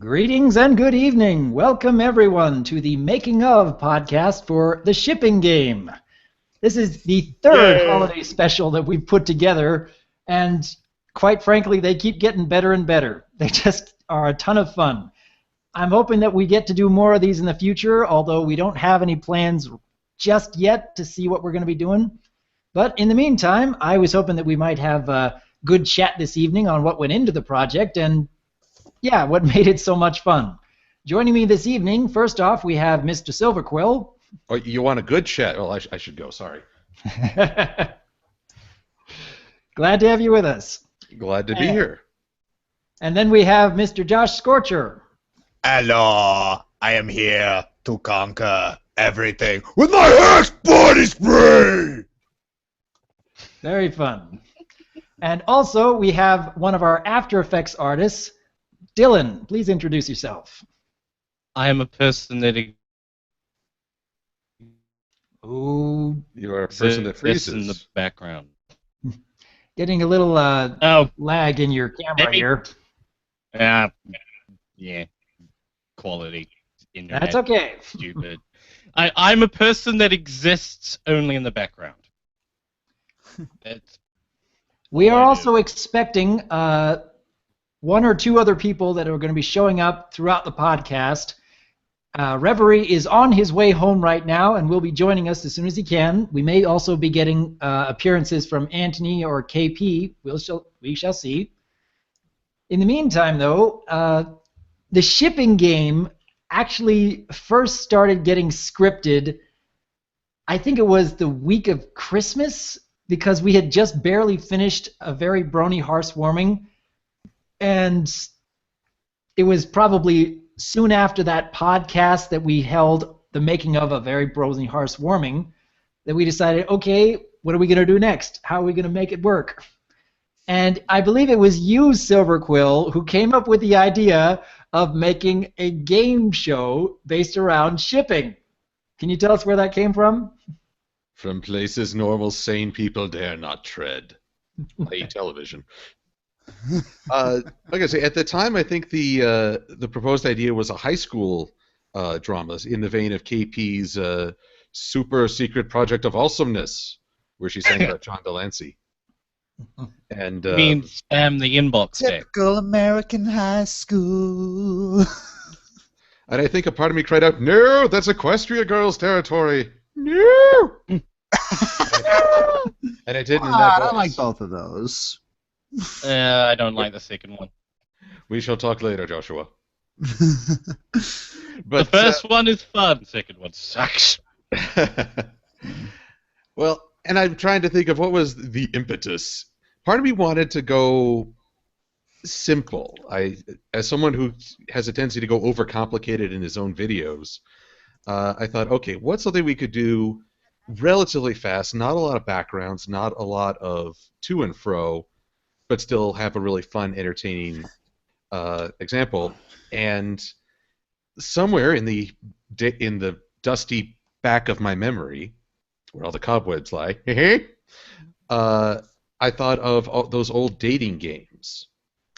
Greetings and good evening. Welcome everyone to the Making of podcast for The Shipping Game. This is the third holiday special that we've put together, and quite frankly, they keep getting better and better. They just are a ton of fun. I'm hoping that we get to do more of these in the future, although we don't have any plans just yet to see what we're going to be doing. But in the meantime, I was hoping that we might have a good chat this evening on what went into the project and yeah, what made it so much fun. Joining me this evening, first off, we have Mr. Silver Quill. Oh, you want a good chat? Well, I should go, sorry. Glad to have you with us. Glad to be here. And then we have Mr. Josh Scorcher. Hello, I am here to conquer everything with my Hex body spray! Very fun. And also, we have one of our After Effects artists, Dillon. Please introduce yourself. I am a person that Oh, You are a person that freezes. in the background. getting a little lag in your camera here. Yeah. Quality. Internet. That's okay. Stupid. I'm a person that exists only in the background. We are also expecting one or two other people that are going to be showing up throughout the podcast. Reverie is on his way home right now and will be joining us as soon as he can. We may also be getting appearances from Anthony or KP. We shall see. In the meantime, though, the shipping game actually first started getting scripted, I think it was the week of Christmas, because we had just barely finished A Very Brony Heartwarming. And it was probably soon after that podcast that we held the making of A Very Brony Heartwarming that we decided, okay, what are we going to do next? How are we going to make it work? And I believe it was you, Silver Quill, who came up with the idea of making a game show based around shipping. Can you tell us where that came from? From places normal, sane people dare not tread. I.e. television. Like I say, at the time, I think the proposed idea was a high school drama in the vein of KP's Super Secret Project of Awesomeness, where she sang about John Delancey. And You mean spam the inbox deck. Typical American high school. and I think a part of me cried out, "No, that's Equestria Girls territory! No!" And I didn't in that voice. I like both of those. I don't like the second one. We shall talk later, Joshua. The But first one is fun. Second one sucks. well, and I'm trying to think of what was the impetus. Part of me wanted to go simple. As someone who has a tendency to go overcomplicated in his own videos, I thought, okay, what's something we could do relatively fast, not a lot of backgrounds, not a lot of to and fro, but still have a really fun, entertaining example. And somewhere in the dusty back of my memory, where all the cobwebs lie, I thought of all those old dating games.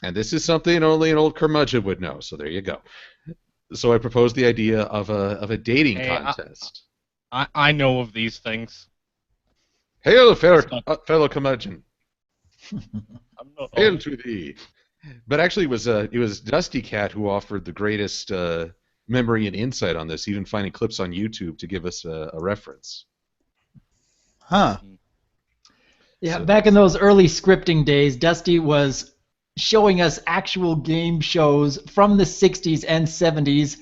And this is something only an old curmudgeon would know, so there you go. So I proposed the idea of a dating contest. I know of these things. Hail, fellow curmudgeon! I'm not Hail to thee! But actually, it was Dusty Cat who offered the greatest memory and insight on this, even finding clips on YouTube to give us a reference. Huh. Yeah, back in those early scripting days, Dusty was showing us actual game shows from the 60s and 70s,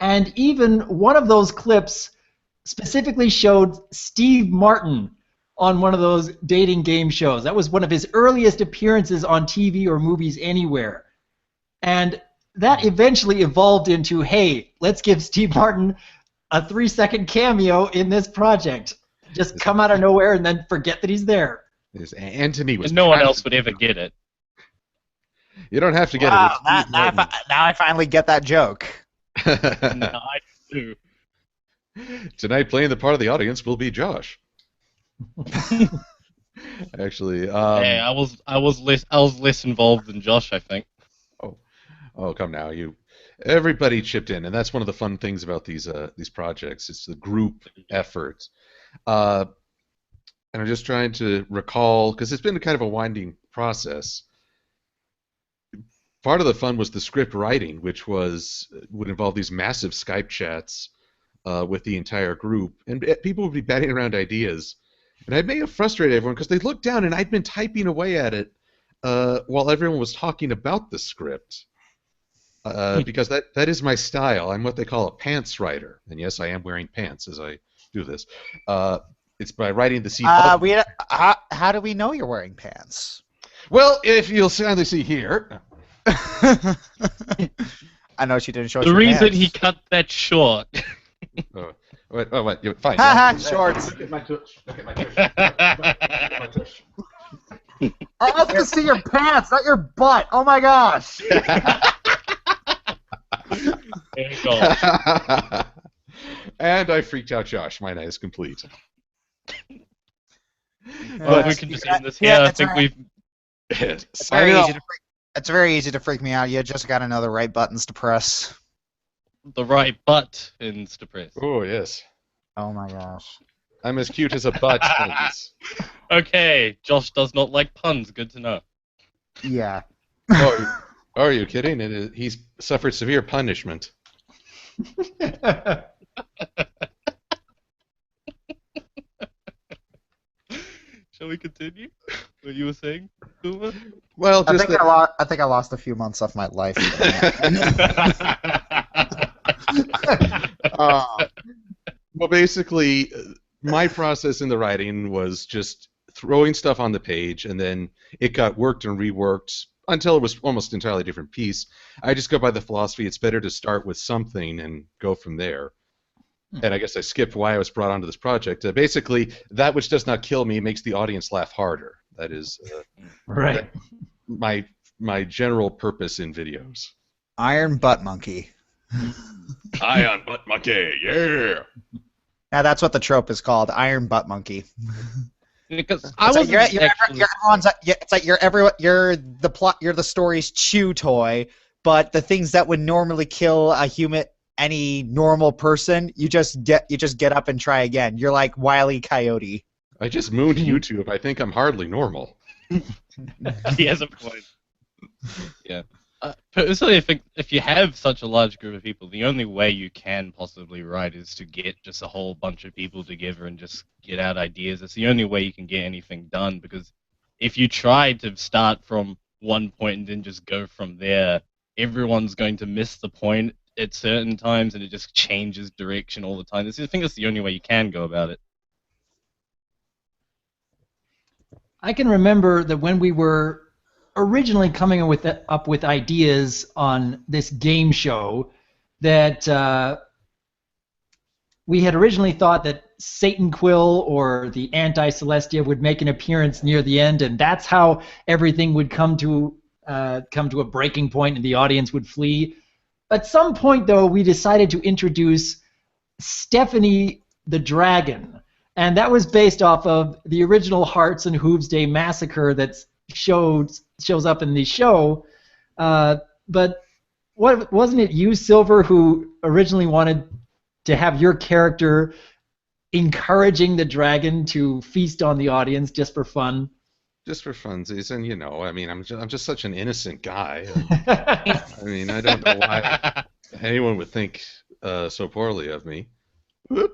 and even one of those clips specifically showed Steve Martin on one of those dating game shows. That was one of his earliest appearances on TV or movies anywhere. And that eventually evolved into, hey, let's give Steve Martin a 3-second cameo in this project. Just come out of nowhere and then forget that he's there. Anthony was. And no one else would ever get it. You don't have to get Wow, it. now I finally get that joke. No, I do. Tonight, playing the part of the audience will be Josh. Actually, Hey, I was less involved than Josh, I think. Oh, come now, you. everybody chipped in, and that's one of the fun things about these projects. It's the group effort. And I'm just trying to recall, because it's been kind of a winding process. Part of the fun was the script writing, which would involve these massive Skype chats with the entire group, and people would be batting around ideas. And I may have frustrated everyone because they looked down, and I'd been typing away at it while everyone was talking about the script. Because that is my style. I'm what they call a pants writer, and yes, I am wearing pants as I do this. It's by writing the scene. How do we know you're wearing pants? Well, if you'll kindly see here. I know she didn't show us The your reason pants. he cut that short. What? Fine. Haha, shorts. Look at my tush. Look at my tush. Look at my tush. I have to see your pants, not your butt. Oh my gosh. There you go. And I freaked out Josh. My night is complete. Well, we can just end this here. I think we've. It's very easy to freak me out. You just got to know the right buttons to press. The right buttons to press. Oh, yes. Oh my gosh. I'm as cute as a butt. Okay, Josh does not like puns. Good to know. Yeah. Oh, are you kidding? He's suffered severe punishment. Shall we continue? What you were saying, Silver? Well, I just think I lost a few months off my life. Well, basically, my process in the writing was just throwing stuff on the page, and then it got worked and reworked until it was almost an entirely different piece. I just go by the philosophy it's better to start with something and go from there. And I guess I skipped why I was brought onto this project. Basically, that which does not kill me makes the audience laugh harder. That is Right. my general purpose in videos. Iron Butt Monkey. Iron Butt Monkey, yeah! Now that's what the trope is called, Iron Butt Monkey. Because I It's was like it's like you're the story's chew toy, but the things that would normally kill any normal person, you just get up and try again. You're like Wile E. Coyote. I just mooned YouTube. I think I'm hardly normal. He has a point. Yeah. Personally, I think if you have such a large group of people, the only way you can possibly write is to get just a whole bunch of people together and just get out ideas. It's the only way you can get anything done, because if you try to start from one point and then just go from there, everyone's going to miss the point at certain times, and it just changes direction all the time. I think that's the only way you can go about it. I can remember that when we were originally coming up with ideas on this game show, that we had originally thought that Satan Quill or the Anti-Celestia would make an appearance near the end, and that's how everything would come to a breaking point and the audience would flee. At some point, though, we decided to introduce Stephanie the Dragon, and that was based off of the original Hearts and Hooves Day Massacre that shows up in the show. But wasn't it you, Silver, who originally wanted to have your character encouraging the dragon to feast on the audience just for fun? Just for funsies, and I mean, I'm just such an innocent guy. I mean, I don't know why anyone would think so poorly of me. Whoop.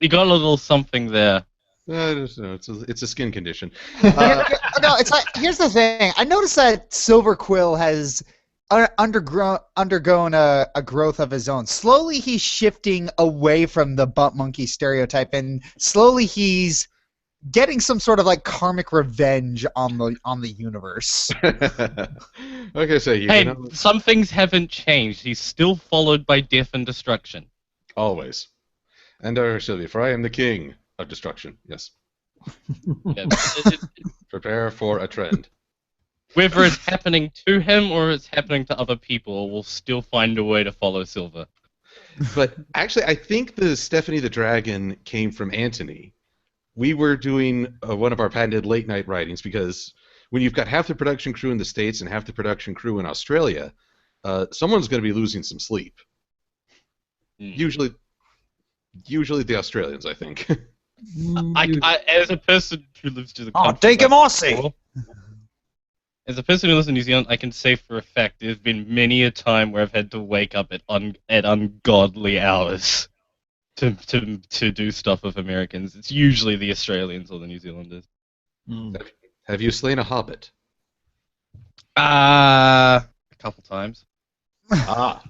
You got a little something there. I don't know. It's a skin condition. No, it's like, here's the thing. I noticed that Silver Quill has undergone a growth of his own. Slowly, he's shifting away from the butt monkey stereotype, and slowly he's getting some sort of like karmic revenge on the universe. Okay, so Hey, some things haven't changed. He's still followed by death and destruction. Always. And Sylvia, for I am the king of destruction. Yes. Yeah, Prepare for a trend. whether it's happening to him or it's happening to other people, we'll still find a way to follow Silver. But actually, I think the Stephanie the Dragon came from Antony. We were doing one of our patented late-night writings, because when you've got half the production crew in the States and half the production crew in Australia, someone's going to be losing some sleep. Usually the Australians, I think. As a person who lives to the Oh, country, take him Aussie! As a person who lives in New Zealand, I can say for a fact there's been many a time where I've had to wake up at ungodly hours to do stuff with Americans. It's usually the Australians or the New Zealanders. Have you slain a hobbit? A couple times. Ah.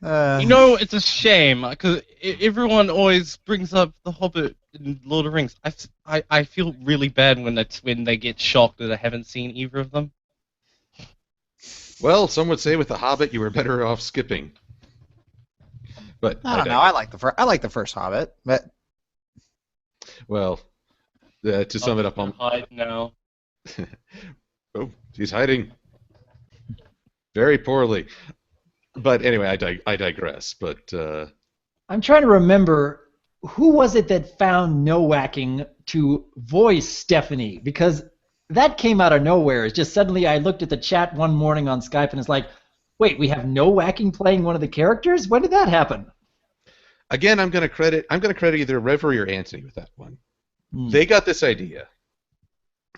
It's a shame because everyone always brings up The Hobbit and Lord of the Rings. I feel really bad when they get shocked that I haven't seen either of them. Well, some would say with The Hobbit you were better off skipping. But I don't know. I like the first Hobbit, but well, to sum it up, hide now. Oh, he's hiding very poorly. But anyway, I digress. But I'm trying to remember who was it that found no whacking to voice Stephanie, because that came out of nowhere. It's just suddenly I looked at the chat one morning on Skype and it's like, wait, we have no whacking playing one of the characters? When did that happen? Again, I'm going to credit either Reverie or Anthony with that one. They got this idea.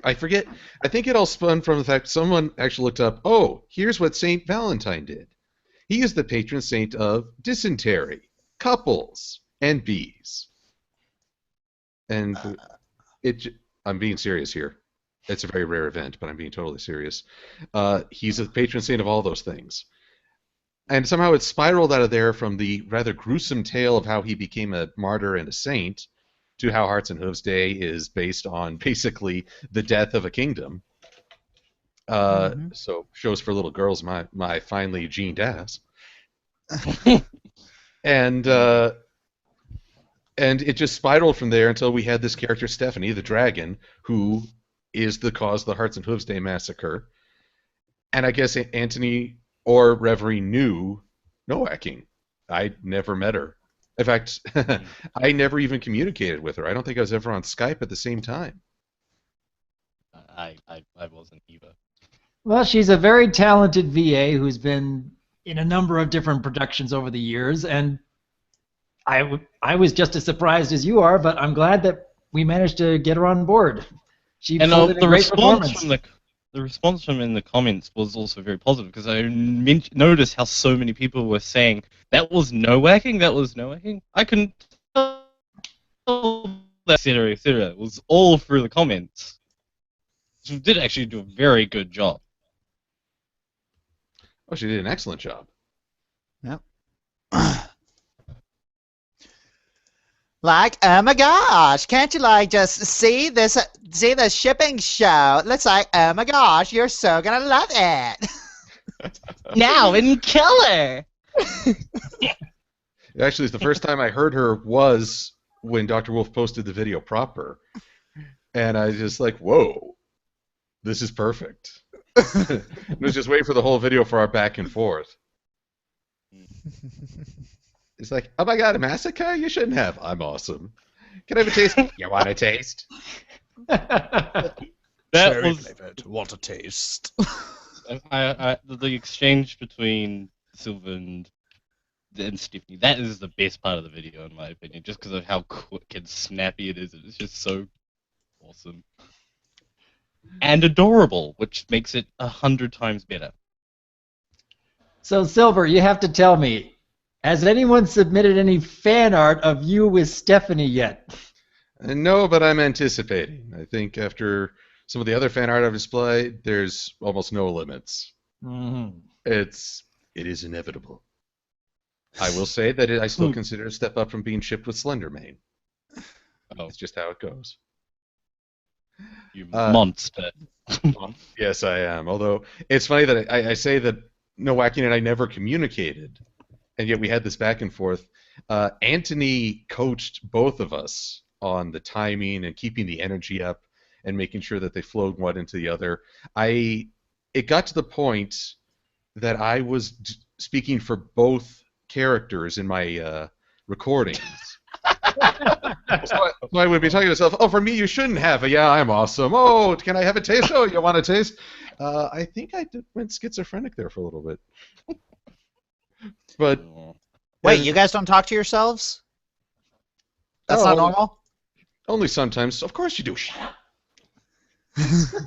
I forget. I think it all spun from the fact someone actually looked up, oh, here's what Saint Valentine did. He is the patron saint of dysentery, couples, and bees. And I'm being serious here. It's a very rare event, but I'm being totally serious. He's a patron saint of all those things. And somehow it spiraled out of there from the rather gruesome tale of how he became a martyr and a saint to how Hearts and Hooves Day is based on basically the death of a kingdom. So shows for little girls, my finely gened ass. And it just spiraled from there until we had this character Stephanie, the dragon, who is the cause of the Hearts and Hooves Day massacre. And I guess Anthony or Reverie knew no hacking. I never met her. In fact, I never even communicated with her. I don't think I was ever on Skype at the same time. I wasn't either. Well, she's a very talented VA who's been in a number of different productions over the years, and I was just as surprised as you are, but I'm glad that we managed to get her on board. She and put in a the great response performance. the response from in the comments was also very positive because I noticed how so many people were saying that was no whacking, that was no whacking. I couldn't tell that, etc., etc. It was all through the comments. She did actually do a very good job. Oh, she did an excellent job. Yep. Like, oh my gosh, can't you like just see the shipping show? Looks like, oh my gosh, you're so gonna love it. Now in color. Actually, the first time I heard her was when Dr. Wolf posted the video proper. And I was just like, whoa, this is perfect. I was just waiting for the whole video for our back and forth. It's like, oh my god, a massacre? You shouldn't have. I'm awesome. Can I have a taste? You want a taste? That Cherry was flavored. Want a taste? the exchange between Silver and Stephanie. That is the best part of the video, in my opinion, just because of how quick and snappy it is. It's just so awesome and adorable, which makes it 100 times better. So, Silver, you have to tell me, has anyone submitted any fan art of you with Stephanie yet? No, but I'm anticipating. I think after some of the other fan art I've displayed, there's almost no limits. Mm-hmm. It is inevitable. I will say that I still consider a step up from being shipped with Slendermane. Oh. It's just how it goes. You monster. Yes, I am. Although it's funny that I say that no whacking and I never communicated, and yet we had this back and forth. Anthony coached both of us on the timing and keeping the energy up and making sure that they flowed one into the other. It got to the point that I was speaking for both characters in my recordings. So I would be talking to myself, oh, for me, you shouldn't have. Yeah, I'm awesome. Oh, can I have a taste? Oh, you want a taste? I think went schizophrenic there for a little bit. But Wait, you guys don't talk to yourselves? That's not normal? Only sometimes. Of course you do. Shut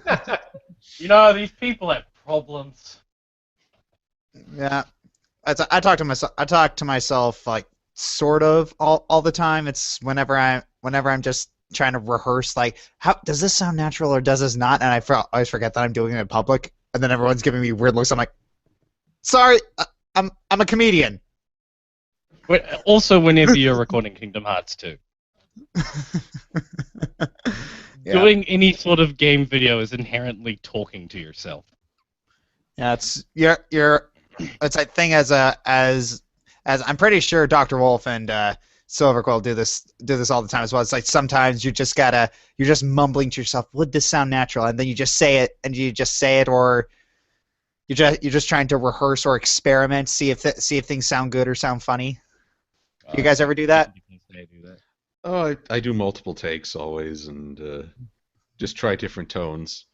up. You know, these people have problems. Yeah. I talk to myself. I talk to myself like sort of all the time. It's whenever I'm just trying to rehearse, like, how does this sound natural or does this not? And I always forget that I'm doing it in public, and then everyone's giving me weird looks. I'm like, sorry, I'm a comedian. But also, whenever you're recording Kingdom Hearts 2. Yeah. Doing any sort of game video is inherently talking to yourself. Yeah, it's it's a thing as I'm pretty sure Dr. Wolf and Silver Quill do this all the time as well. It's like sometimes you're just mumbling to yourself, would this sound natural? And then you just say it, or you're just trying to rehearse or experiment, see if things sound good or sound funny. Do you guys ever do that? Oh, I do multiple takes always, and just try different tones.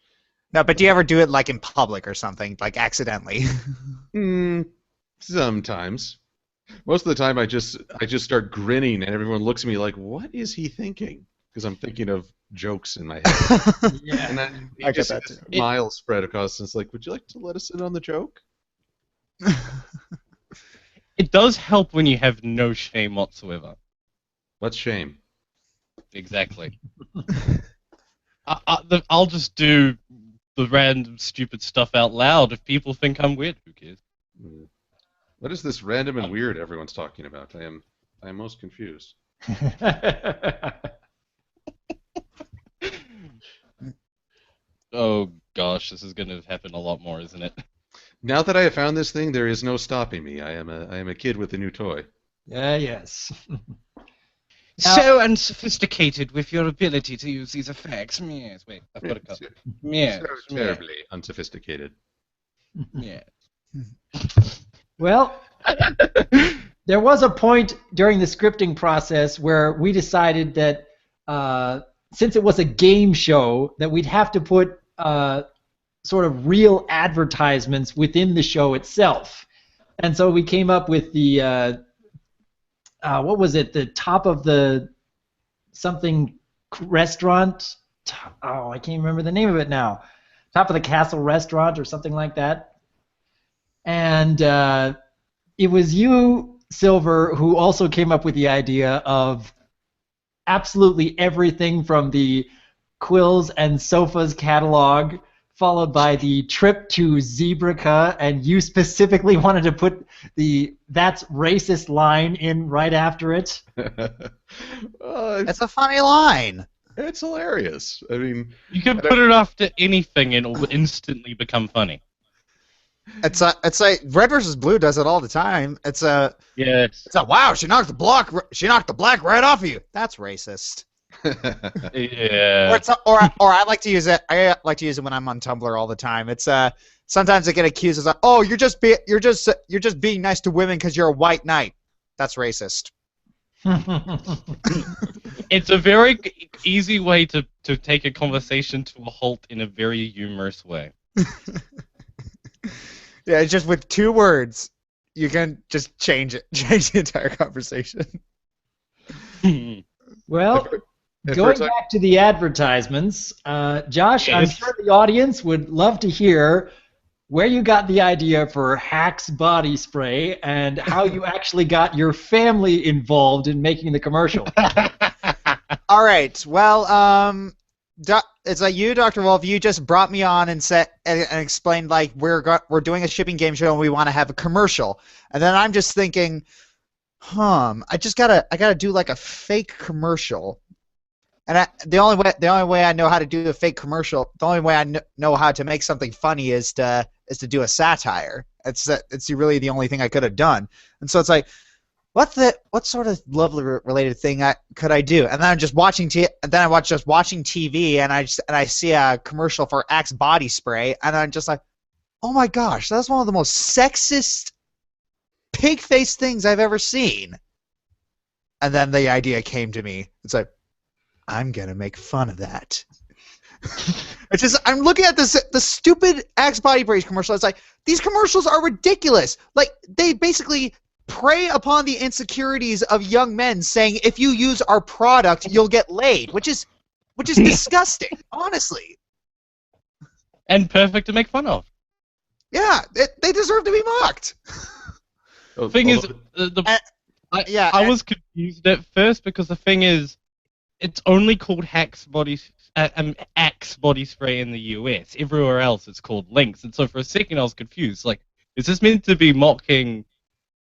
No, but do you ever do it like in public or something, like accidentally? Sometimes. Most of the time, I just start grinning, and everyone looks at me like, "What is he thinking?" Because I'm thinking of jokes in my head. Yeah. And then I get that too. smile spread across, and it's like, "Would you like to let us in on the joke?" It does help when you have no shame whatsoever. What's shame? Exactly. I'll just do the random stupid stuff out loud. If people think I'm weird, who cares? What is this random and weird everyone's talking about? I am most confused. Oh gosh, this is going to happen a lot more, isn't it? Now that I have found this thing, there is no stopping me. I am a kid with a new toy. Yes. So unsophisticated with your ability to use these effects. Yes, wait, I've got to cut. Yes, So terribly unsophisticated. yeah. Well, there was a point during the scripting process where we decided that since it was a game show, that we'd have to put sort of real advertisements within the show itself. And so we came up with the, what was it, the top of the something restaurant? Oh, I can't remember the name of it now. Top of the Castle restaurant or something like that. And it was you, Silver, who also came up with the idea of absolutely everything from the Quills and Sofas catalog, followed by the trip to Zebraca, and you specifically wanted to put the "that's racist" line in right after it. That's a funny line. It's hilarious. I mean, You can put it after anything and it'll instantly become funny. It's like Red versus Blue does it all the time. It's a wow, she knocked the black right off of you. That's racist. Yeah. Or I like to use it. I like to use it when I'm on Tumblr all the time. It's sometimes I get accused of, oh, you're just being nice to women because you're a white knight. That's racist. It's a very easy way to take a conversation to a halt in a very humorous way. Yeah, it's just with 2 words, you can just change the entire conversation. Well, going back to the advertisements, Josh, Yes. I'm sure the audience would love to hear where you got the idea for Hack's body spray and how you actually got your family involved in making the commercial. All right. Well, it's like you, Dr. Wolf. You just brought me on and said and explained like we're doing a shipping game show and we want to have a commercial. And then I'm just thinking, I gotta do like a fake commercial. And the only way I know how to do a fake commercial, the only way I know how to make something funny is to do a satire. It's really the only thing I could have done. And so it's like, what sort of love related thing could I do? And then I'm just watching watching TV, and I see a commercial for Axe body spray, and I'm just like, oh my gosh, that's one of the most sexist, pig-faced things I've ever seen. and then the idea came to me. It's like, I'm gonna make fun of that. It's just I'm looking at the stupid Axe body brace commercial. It's like these commercials are ridiculous. Like they basically prey upon the insecurities of young men, saying if you use our product, you'll get laid, which is disgusting, honestly. And perfect to make fun of. Yeah, they deserve to be mocked. The thing is, I was confused at first because the thing is, it's only called Axe body spray in the US. Everywhere else, it's called Lynx. And so for a second, I was confused. Like, is this meant to be mocking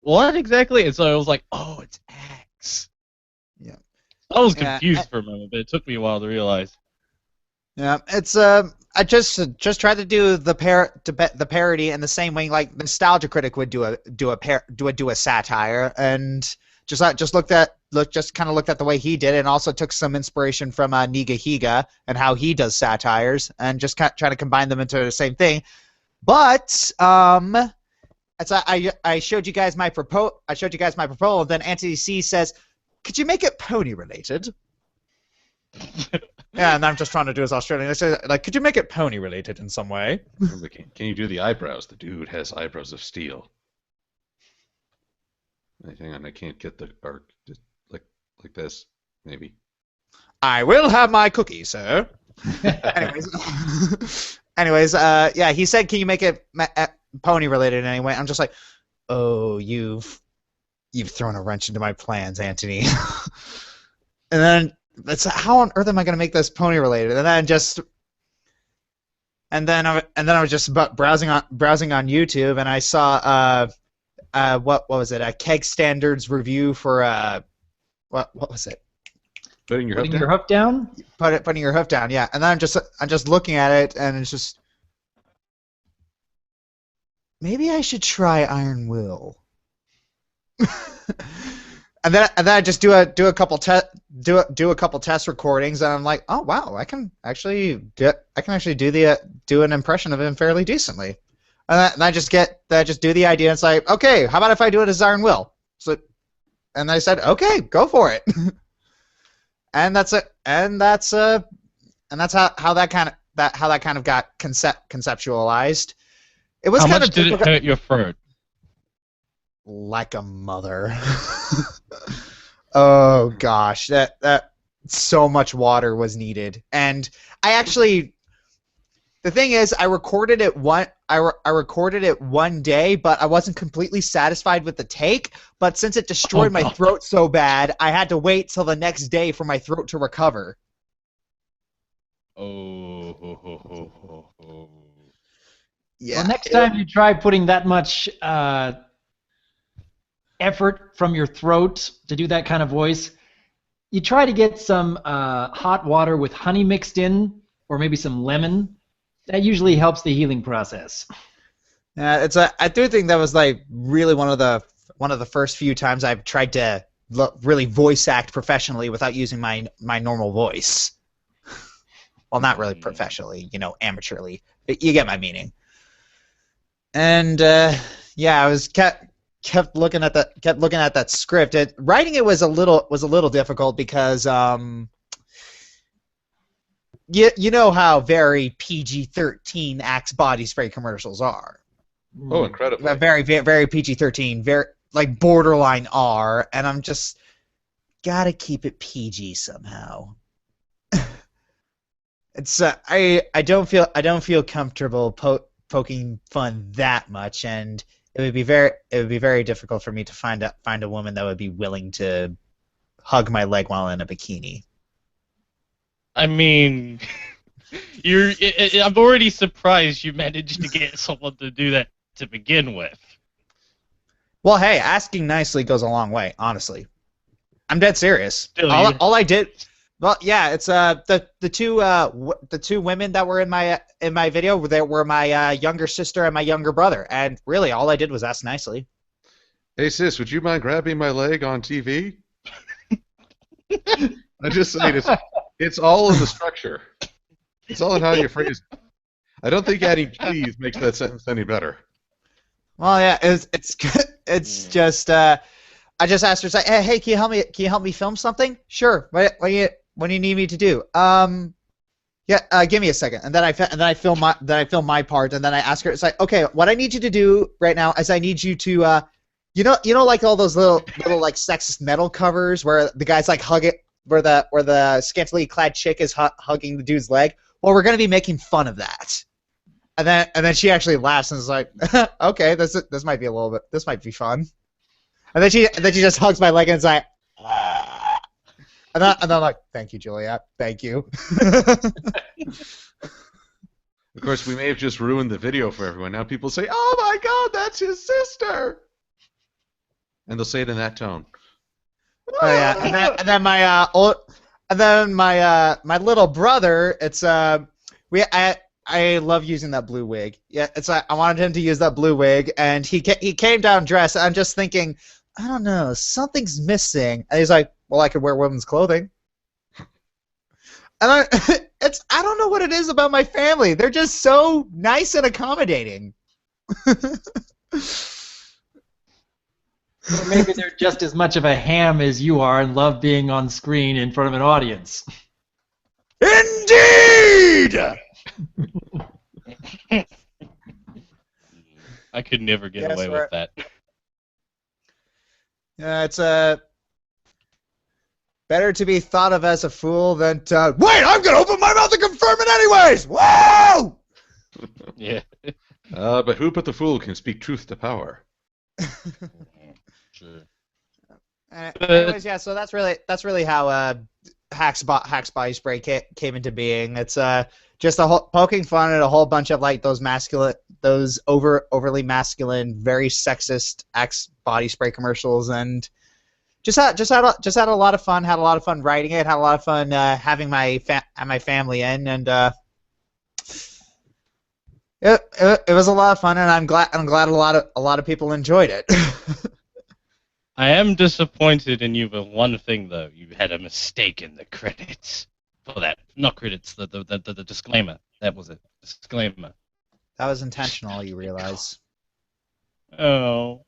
what exactly? And so I was like, oh, it's Axe. Yeah. I was confused for a moment, but it took me a while to realize. Yeah, it's I just tried to do the parody in the same way like Nostalgia Critic would do a satire, and just kind of looked at the way he did it, and also took some inspiration from Niga Higa and how he does satires, and just try to combine them into the same thing. But I showed you guys my proposal. Then Anthony C says, "Could you make it pony related?" Yeah, and I'm just trying to do his Australian. I say, like, could you make it pony related in some way? Can you do the eyebrows? The dude has eyebrows of steel. Hang on, I can't get the arc just like this. Maybe. I will have my cookie, sir. Anyways, yeah, he said, "Can you make it pony related in any way?" I'm just like, oh, you've thrown a wrench into my plans, Anthony. And then it's how on earth am I going to make this pony related? And then I was just browsing on YouTube, and I saw what was it? A Keg Standards review for what was it? Putting your hoof down. Putting your hoof down, yeah. And then I'm just looking at it, and it's just maybe I should try Iron Will. And then I just do a couple test recordings, and I'm like, oh wow, I can actually do an impression of him fairly decently. And I just do the idea, and it's like, okay, how about if I do it as Iron Will? So, and I said, okay, go for it. And that's it. And that's how that kind of got conceptualized. It was how kind much of did it hurt your throat? Like a mother. Oh gosh, that so much water was needed, and the thing is, I recorded it one day, but I wasn't completely satisfied with the take. But since it destroyed my throat so bad, I had to wait till the next day for my throat to recover. Yeah. Well, next time you try putting that much effort from your throat to do that kind of voice, you try to get some hot water with honey mixed in, or maybe some lemon. That usually helps the healing process. I do think that was like really one of the first few times I've tried to really voice act professionally without using my normal voice. Well, not really professionally, amateurly. But you get my meaning. And yeah, I was kept looking at that script. Writing it was a little difficult because you know how very PG-13 Axe body spray commercials are. Oh, incredible! Very, very, very PG-13, very like borderline R, and I'm just gotta keep it PG somehow. It's I don't feel comfortable poking fun that much, and it would be very difficult for me to find a woman that would be willing to hug my leg while in a bikini. I mean, I'm already surprised you managed to get someone to do that to begin with. Well, hey, asking nicely goes a long way, honestly. I'm dead serious. Still, all I did, well, yeah, it's the two women that were in my video were my younger sister and my younger brother, and really all I did was ask nicely. Hey sis, would you mind grabbing my leg on TV? I just say it's all in the structure. It's all in how you phrase it. I don't think adding please makes that sentence any better. Well, yeah, it's just I just asked her, it's like, hey, can you help me film something? Sure. What do you need me to do? Yeah, give me a second. And then I film my part, and then I ask her, it's like, okay, what I need you to do right now is I need you to you know like all those little like sexist metal covers where the guy's like hug it, where the scantily clad chick is hugging the dude's leg. Well, we're gonna be making fun of that. And then she actually laughs and is like, okay, this might be this might be fun. And then she just hugs my leg and is like, and I'm like, thank you, Juliet, thank you. Of course, we may have just ruined the video for everyone. Now people say, "Oh my God, that's his sister," and they'll say it in that tone. Oh yeah, and then my little brother. It's I love using that blue wig. Yeah, it's I wanted him to use that blue wig, and he came down dressed. I'm just thinking, I don't know, something's missing. And he's like, well, I could wear women's clothing. And I don't know what it is about my family. They're just so nice and accommodating. Or maybe they're just as much of a ham as you are and love being on screen in front of an audience. Indeed! I could never get away with that. Yeah, it's better to be thought of as a fool than to... Wait, I'm gonna open my mouth and confirm it anyways! Whoa! Yeah. But who but the fool can speak truth to power? Sure. Anyways, yeah. So that's really how Hack's Body Spray came into being. It's just poking fun at a whole bunch of like those overly masculine, very sexist Axe body spray commercials, and just had a lot of fun. Had a lot of fun writing it. Had a lot of fun having my family in, and it was a lot of fun, and I'm glad a lot of people enjoyed it. I am disappointed in you with one thing, though. You had a mistake in the credits. For that. Not credits, the disclaimer. That was it. Disclaimer. That was intentional, you realize. Oh.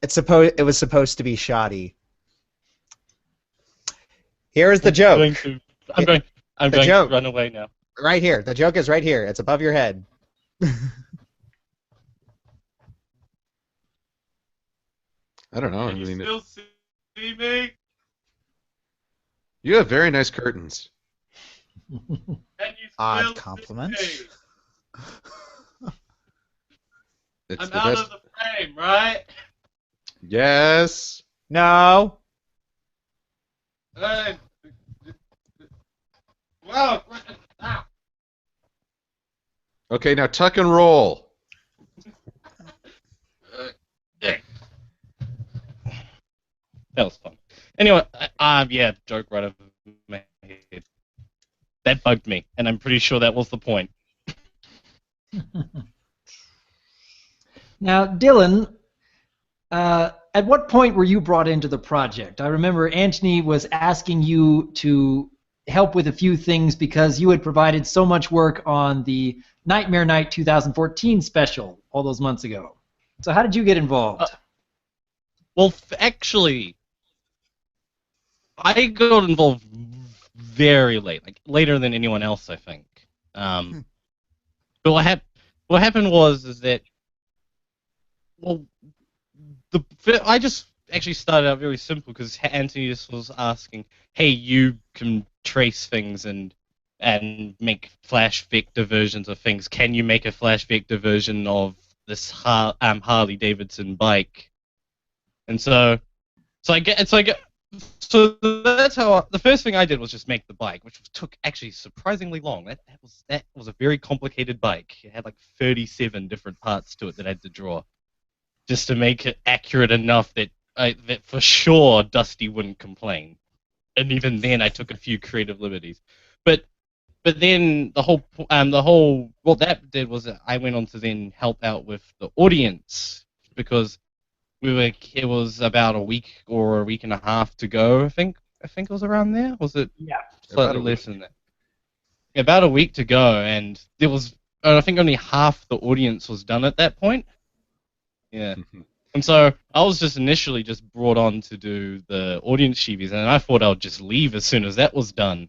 It was supposed to be shoddy. Here is the joke. I'm going to run away now. Right here. The joke is right here. It's above your head. I don't know. Can you still see me? You have very nice curtains. Odd compliment. It's I'm the out best. of the frame, right? Yes. No. Wow. Okay, now tuck and roll. That was fun. Anyway, yeah, joke right over my head. That bugged me, and I'm pretty sure that was the point. Now, Dillon, at what point were you brought into the project? I remember Anthony was asking you to help with a few things because you had provided so much work on the Nightmare Night 2014 special all those months ago. So how did you get involved? Well, actually, I got involved very late, like later than anyone else, I think. But what happened was that, well, I just actually started out very simple because Anthony just was asking, hey, you can trace things and make flash vector versions of things. Can you make a flash vector version of this Harley Davidson bike? And so that's how the first thing I did was just make the bike, which took actually surprisingly long. That was a very complicated bike. It had like 37 different parts to it that I had to draw, just to make it accurate enough that for sure Dusty wouldn't complain. And even then, I took a few creative liberties. But then what that did was that I went on to then help out with the audience because it was about a week or a week and a half to go. I think it was around there. Was it? Yeah. Slightly less than that. About a week to go, and there was I think only half the audience was done at that point. Yeah. And so I was just initially just brought on to do the audience chibies, and I thought I would just leave as soon as that was done.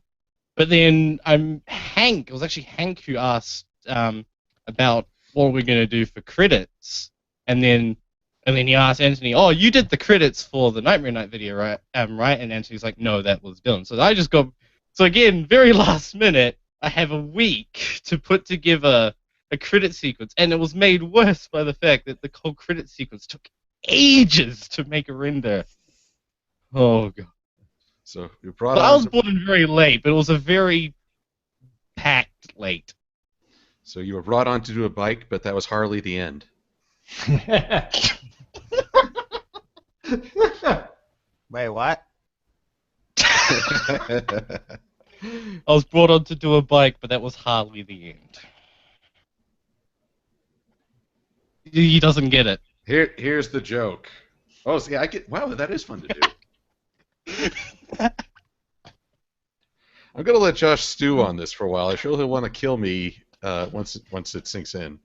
But then Hank, it was actually Hank who asked about what we're going to do for credits. And then he asked Anthony, "Oh, you did the credits for the Nightmare Night video, right?" Right? And Anthony's like, "No, that was Dillon." So I just got... So again, very last minute, I have a week to put together a credit sequence, and it was made worse by the fact that the whole credit sequence took ages to make a render. Oh god! So you brought But on. I was brought in very late, but it was a very packed late. So you were brought on to do a bike, but that was hardly the end. Wait, what? I was brought on to do a bike, but that was hardly the end. He doesn't get it. Here's the joke. Oh, see, I get. Wow, that is fun to do. I'm gonna let Josh stew on this for a while. I'm sure he'll want to kill me once it sinks in.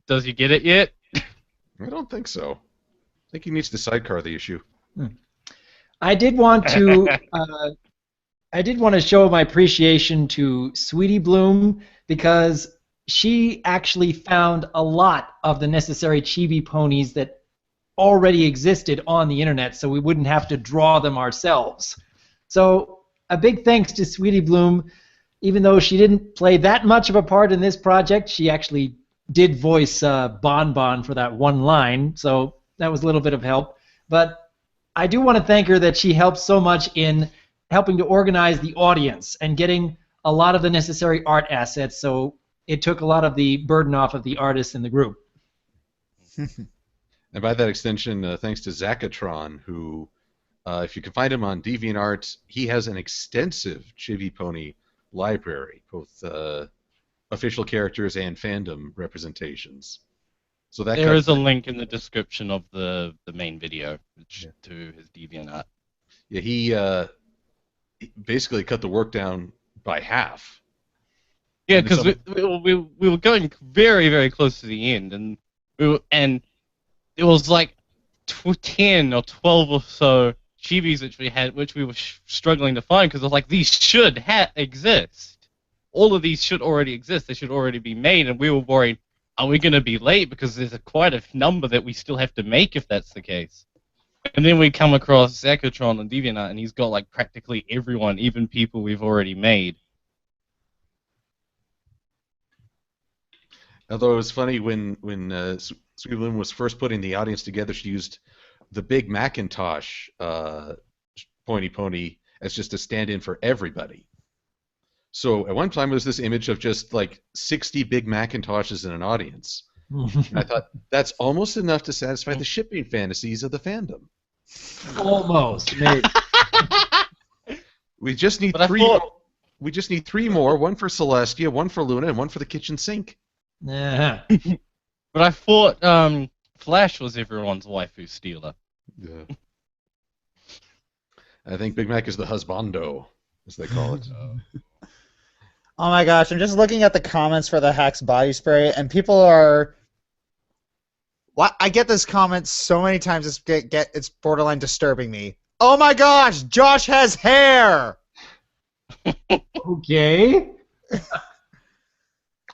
Does he get it yet? I don't think so. I think he needs to sidecar the issue. I did want to show my appreciation to Sweetie Bloom because she actually found a lot of the necessary chibi ponies that already existed on the internet, so we wouldn't have to draw them ourselves. So a big thanks to Sweetie Bloom. Even though she didn't play that much of a part in this project, she actually did voice Bon Bon for that one line, so that was a little bit of help. But I do want to thank her that she helped so much in helping to organize the audience and getting a lot of the necessary art assets, so it took a lot of the burden off of the artists in the group. And by that extension, thanks to Zachatron, who, if you can find him on DeviantArt, he has an extensive Chibi Pony library, both official characters and fandom representations. So that There is a link in the description of the main video to his DeviantArt. Yeah, he basically cut the work down by half. Yeah, because we were going very, very close to the end, and it was like 10 or 12 or so chibis which we were struggling to find, because I was like, these should exist. All of these should already exist. They should already be made, and we were worried, are we going to be late? Because there's quite a number that we still have to make if that's the case. And then we come across Zachatron on DeviantArt, and he's got like practically everyone, even people we've already made. Although it was funny when Sweet Bloom was first putting the audience together, she used the big Macintosh Pointy Pony as just a stand-in for everybody. So at one time it was this image of just like 60 big Macintoshes in an audience. And I thought, that's almost enough to satisfy the shipping fantasies of the fandom. Almost, maybe. We just need We just need 3 more: one for Celestia, one for Luna, and one for the kitchen sink. Yeah. But I thought Flash was everyone's waifu stealer. Yeah. I think Big Mac is the husbando, as they call it. Oh my gosh, I'm just looking at the comments for the Hacks body spray, and people are... What? I get this comment so many times, it's borderline disturbing me. Oh my gosh, Josh has hair! Okay.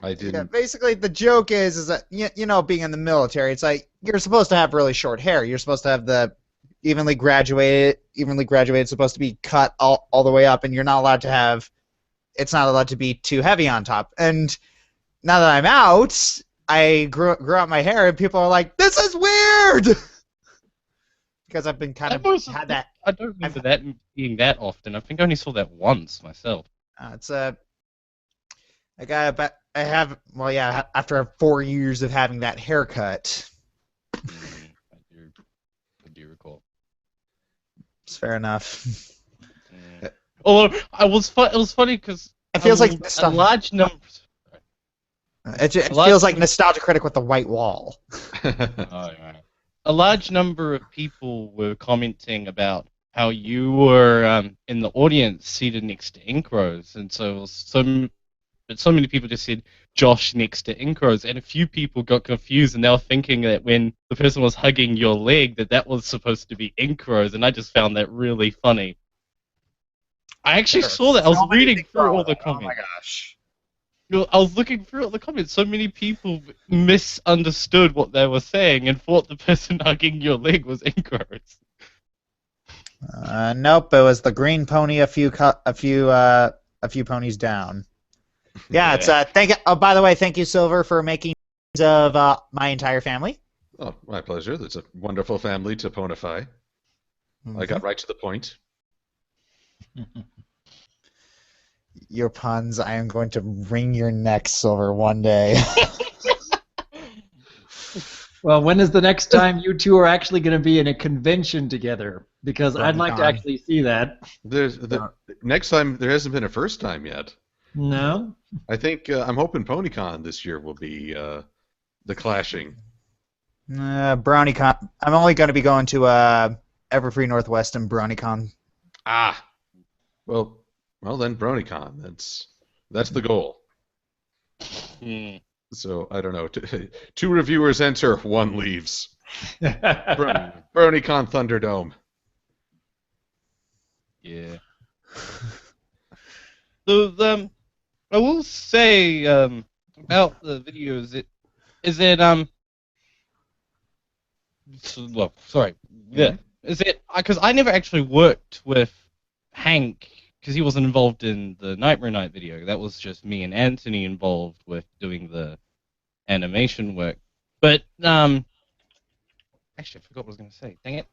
I didn't. Yeah, basically, the joke is that, you know, being in the military, it's like, you're supposed to have really short hair. You're supposed to have the evenly graduated, supposed to be cut all the way up, and you're not allowed to have... It's not allowed to be too heavy on top. And now that I'm out, I grew out my hair, and people are like, "This is weird," because I've been had that. I don't remember that being that often. I think I only saw that once myself. After 4 years of having that haircut. I do recall. It's fair enough. Yeah. Although it was funny because it feels like a large number. It feels like Nostalgia Critic with the white wall. A large number of people were commenting about how you were in the audience seated next to Ink Rose, and so it but so many people just said Josh next to Incros, and a few people got confused, and they were thinking that when the person was hugging your leg, that was supposed to be Incros, and I just found that really funny. I actually saw that. I was reading through all the comments. Oh my gosh. I was looking through all the comments. So many people misunderstood what they were saying and thought the person hugging your leg was Incros. Nope, it was the green pony a few ponies down. Yeah, it's thank you. Oh, by the way, thank you, Silver, for making of my entire family. Oh, my pleasure. That's a wonderful family to ponify. I got right to the point. Your puns, I am going to wring your neck, Silver, one day. Well, when is the next time you two are actually going to be in a convention together? Because I'd like to actually see that. Next time, there hasn't been a first time yet. No? I think I'm hoping PonyCon this year will be the clashing. BrownieCon. I'm only going to be going to Everfree Northwest and BrownieCon. Ah, well then BronyCon. That's the goal. So I don't know. Two reviewers enter, one leaves. BronyCon Thunderdome. Yeah. So I will say about the videos. Is it because I never actually worked with Hank because he wasn't involved in the Nightmare Night video. That was just me and Anthony involved with doing the animation work. But actually, I forgot what I was going to say. Dang it.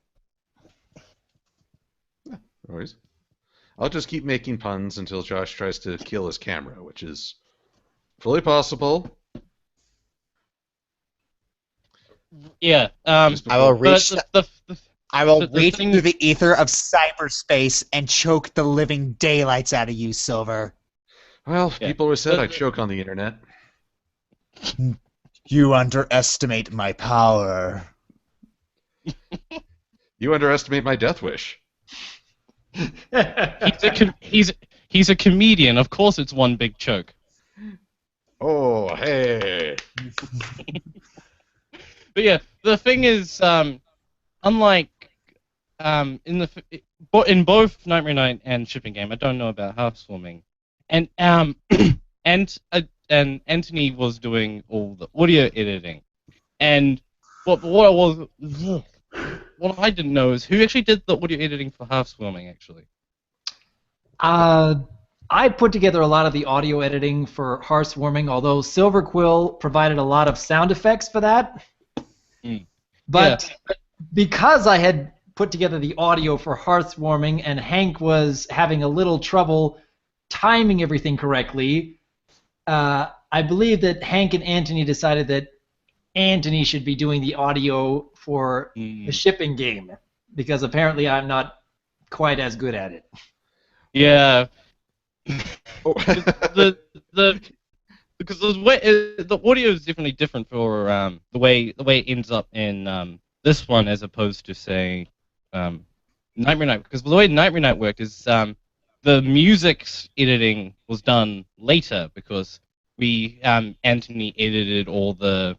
No worries. I'll just keep making puns until Josh tries to kill his camera, which is fully possible. Yeah. I will reach. I will the reach thing- through the ether of cyberspace and choke the living daylights out of you, Silver. Well, Yeah. people always said I'd choke on the internet. You underestimate my power. You underestimate my death wish. He's a comedian. Of course, it's one big choke. Oh, hey. But yeah, the thing is, unlike in both Nightmare Night and Shipping Game, I don't know about Housewarming, and Anthony was doing all the audio editing, and what I didn't know is who actually did the audio editing for Housewarming actually. I put together a lot of the audio editing for Hearthwarming, although Silver Quill provided a lot of sound effects for that. But because I had put together the audio for Hearthwarming and Hank was having a little trouble timing everything correctly, I believe that Hank and Anthony decided that Anthony should be doing the audio for the Shipping Game, because apparently I'm not quite as good at it. Yeah. Oh. Because the audio is definitely different for the way it ends up in this one as opposed to say Nightmare Night. Because the way Nightmare Night worked is the music's editing was done later because we Anthony edited all the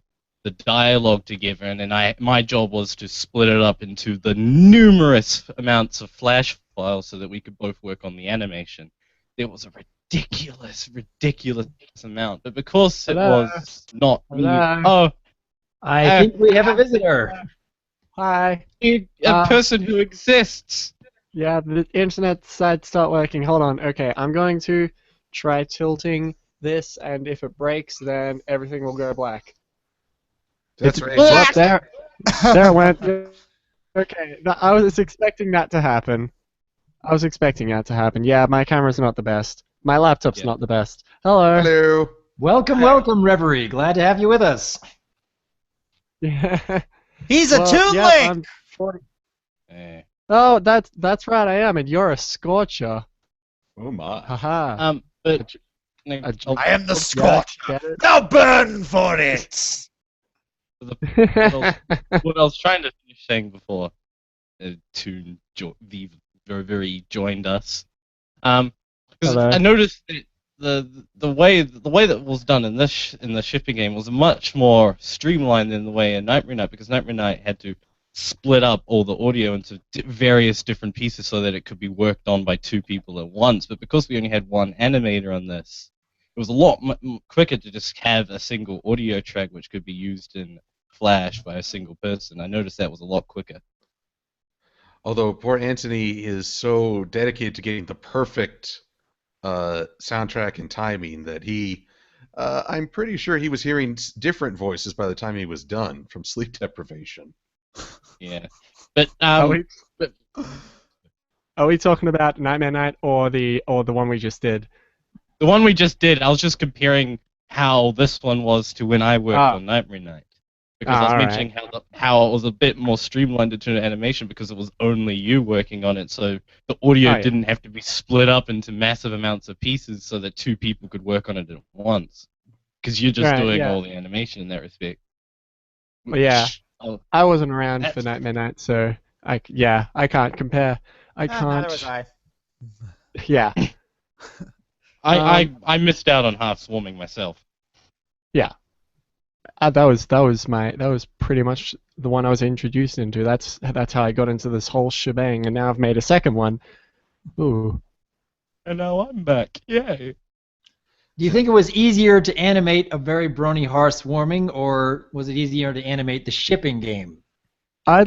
dialogue together, and then my job was to split it up into the numerous amounts of flash files so that we could both work on the animation. It was a ridiculous amount, but because it was not me, I think we have a visitor. Hi. a person who exists. Yeah, the internet decided to working. Hold on. Okay, I'm going to try tilting this, and if it breaks, then everything will go black. That's right. Well, there it went. Okay, I was expecting that to happen. Yeah, my camera's not the best. My laptop's not the best. Hello. Hello. Welcome, Reverie. Glad to have you with us. Yeah. He's a Toon yeah, Link! I'm 40. Oh, that's right, I am, and you're a Scorcher. Oh my. Haha. But I am the Scorcher! Get it? Now burn for it! what I was trying to finish saying before the Reverie joined us. Because Hello. I noticed that the way that was done in the shipping game was much more streamlined than the way in Nightmare Night, because Nightmare Night had to split up all the audio into various different pieces so that it could be worked on by two people at once. But because we only had one animator on this, it was a lot quicker to just have a single audio track which could be used in Flash by a single person. I noticed that was a lot quicker. Although poor Anthony is so dedicated to getting the perfect soundtrack and timing that I'm pretty sure he was hearing different voices by the time he was done from sleep deprivation. Yeah, but Are we talking about Nightmare Night or the one we just did? the one we just did, I was just comparing how this one was to when I worked on Nightmare Night. Because I was mentioning how it was a bit more streamlined into an animation because it was only you working on it, so the audio didn't have to be split up into massive amounts of pieces so that two people could work on it at once. Because you're just doing all the animation in that respect. Well, yeah, I wasn't around for Nightmare Night, so I can't compare. I can't. Neither was I. Yeah. I missed out on Half Swarming myself. Yeah. That was pretty much the one I was introduced into. That's how I got into this whole shebang, and now I've made a second one. Ooh. And now I'm back. Yay. Do you think it was easier to animate a very brony Hearth Swarming, or was it easier to animate the shipping game? I'd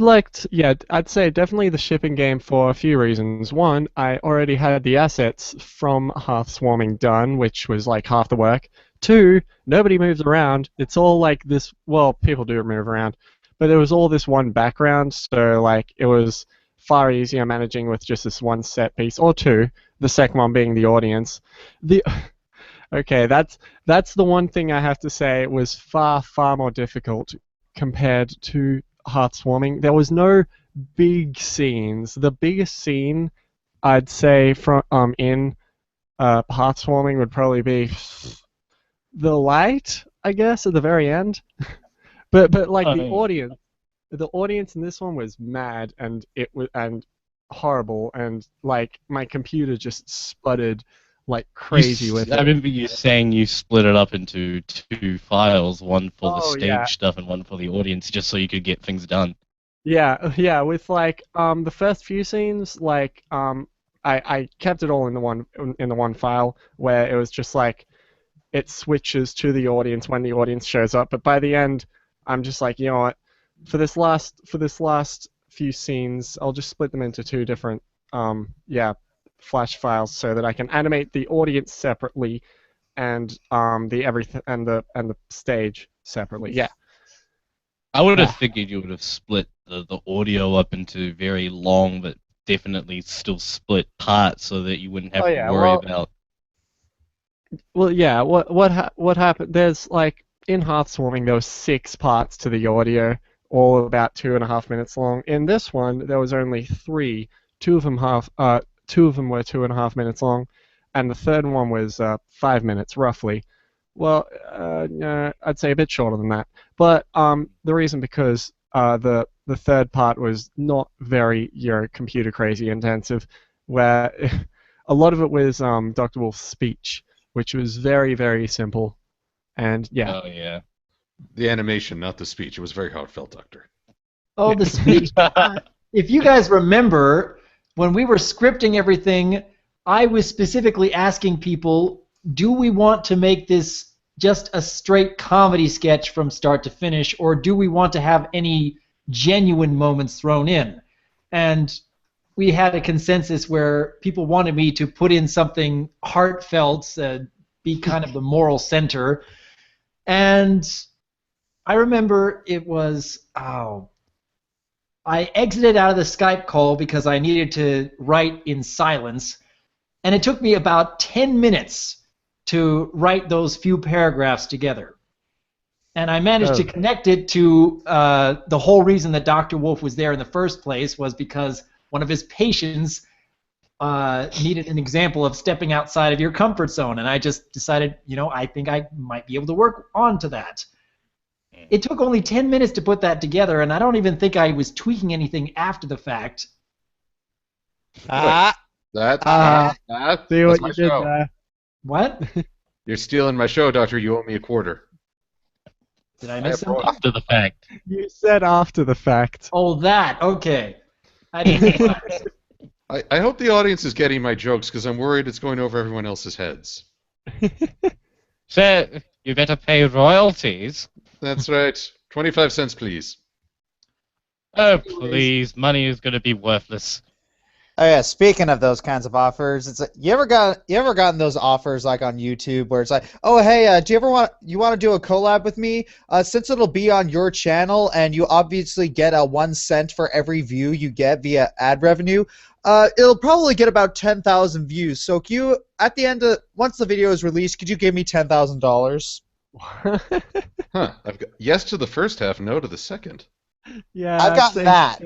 say definitely the shipping game for a few reasons. One, I already had the assets from Hearth Swarming done, which was like half the work. Two, nobody moves around. It's all like this. Well, people do move around, but there was all this one background, so like it was far easier managing with just this one set piece, or two. The second one being the audience. Okay, that's the one thing I have to say was far more difficult compared to Hearth Swarming. There was no big scenes. The biggest scene I'd say from in Hearth Swarming would probably be the light, I guess, at the very end. but like the audience in this one was mad, and horrible, and like my computer just sputtered like crazy with it. I remember you saying you split it up into two files, one for the stage stuff and one for the audience, just so you could get things done. Yeah, with like the first few scenes, like I kept it all in the one file where it was just like it switches to the audience when the audience shows up. But by the end, I'm just like, you know what? For this last few scenes, I'll just split them into two different Flash files so that I can animate the audience separately and the stage separately. Yeah. I would have figured you would have split the audio up into very long but definitely still split parts so that you wouldn't have to worry about. Well, yeah. What happened? There's like in Hearth Swarming there was 6 parts to the audio, all about 2.5 minutes long. In this one, there was only 3. Two of them were 2.5 minutes long, and the third one was 5 minutes roughly. Well, I'd say a bit shorter than that. But the reason because the third part was not very computer crazy intensive, where a lot of it was Dr. Wolf's speech, which was very, very simple, and yeah. Oh yeah. The animation, not the speech. It was very heartfelt, Doctor. Oh, the speech. If you guys remember, when we were scripting everything, I was specifically asking people, do we want to make this just a straight comedy sketch from start to finish, or do we want to have any genuine moments thrown in? And we had a consensus where people wanted me to put in something heartfelt, be kind of the moral center. And I remember it was, I exited out of the Skype call because I needed to write in silence, and it took me about 10 minutes to write those few paragraphs together. And I managed to connect it to the whole reason that Dr. Wolf was there in the first place was because one of his patients needed an example of stepping outside of your comfort zone, and I just decided, I think I might be able to work onto that. It took only 10 minutes to put that together, and I don't even think I was tweaking anything after the fact. That's See what my you did show. there. What? You're stealing my show, Doctor. You owe me a quarter. Did I miss I brought- something? After the fact. You said after the fact. Oh, that. Okay. I didn't. I hope the audience is getting my jokes because I'm worried it's going over everyone else's heads. So, you better pay royalties. That's right. 25 cents, please. Oh, please. Money is going to be worthless. Oh yeah, speaking of those kinds of offers, it's like, you ever gotten those offers like on YouTube where it's like, oh hey, do you want to do a collab with me? Since it'll be on your channel and you obviously get a 1 cent for every view you get via ad revenue, it'll probably get about 10,000 views. So at the end of once the video is released, could you give me $10,000? Huh. I've got yes to the first half, no to the second. Yeah, I've got same- that.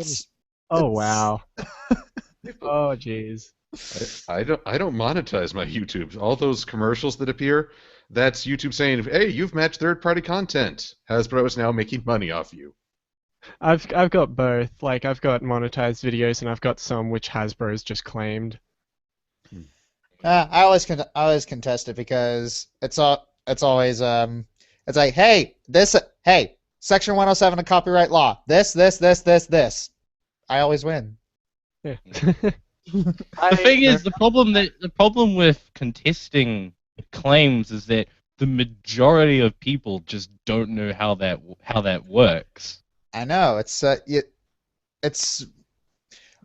Oh wow. Oh jeez. I don't monetize my YouTube. All those commercials that appear, that's YouTube saying, "Hey, you've matched third-party content. Hasbro is now making money off you." I've got both. Like I've got monetized videos and I've got some which Hasbro's just claimed. I always contest it because it's always it's like, hey, Section 107 of copyright law, this. I always win. Yeah. The thing is, the problem with contesting claims is that the majority of people just don't know how that works. I know it's a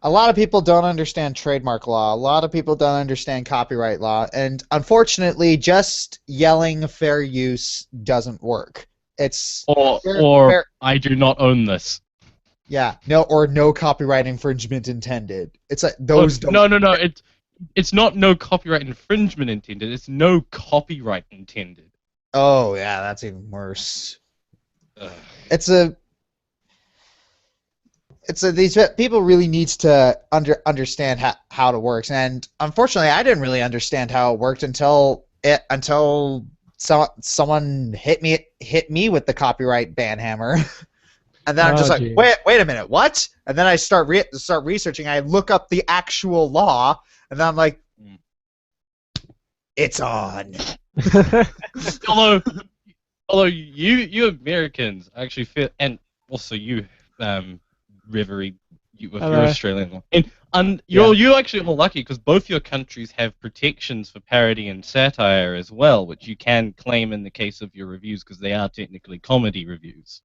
lot of people don't understand trademark law. A lot of people don't understand copyright law, and unfortunately, just yelling fair use doesn't work. It's Or I do not own this. yeah, no copyright infringement intended. It's like those don't. No. It's not no copyright infringement intended. It's no copyright intended. Oh yeah, that's even worse. Ugh. These people really needs to understand how it works, and unfortunately, I didn't really understand how it worked until someone hit me with the copyright ban hammer, and then I'm just like, geez. wait a minute, what? And then I start researching. I look up the actual law, and then I'm like, it's on. although you Americans actually feel, and also you Reverie, if you're Australian, and you're actually more lucky because both your countries have protections for parody and satire as well, which you can claim in the case of your reviews because they are technically comedy reviews.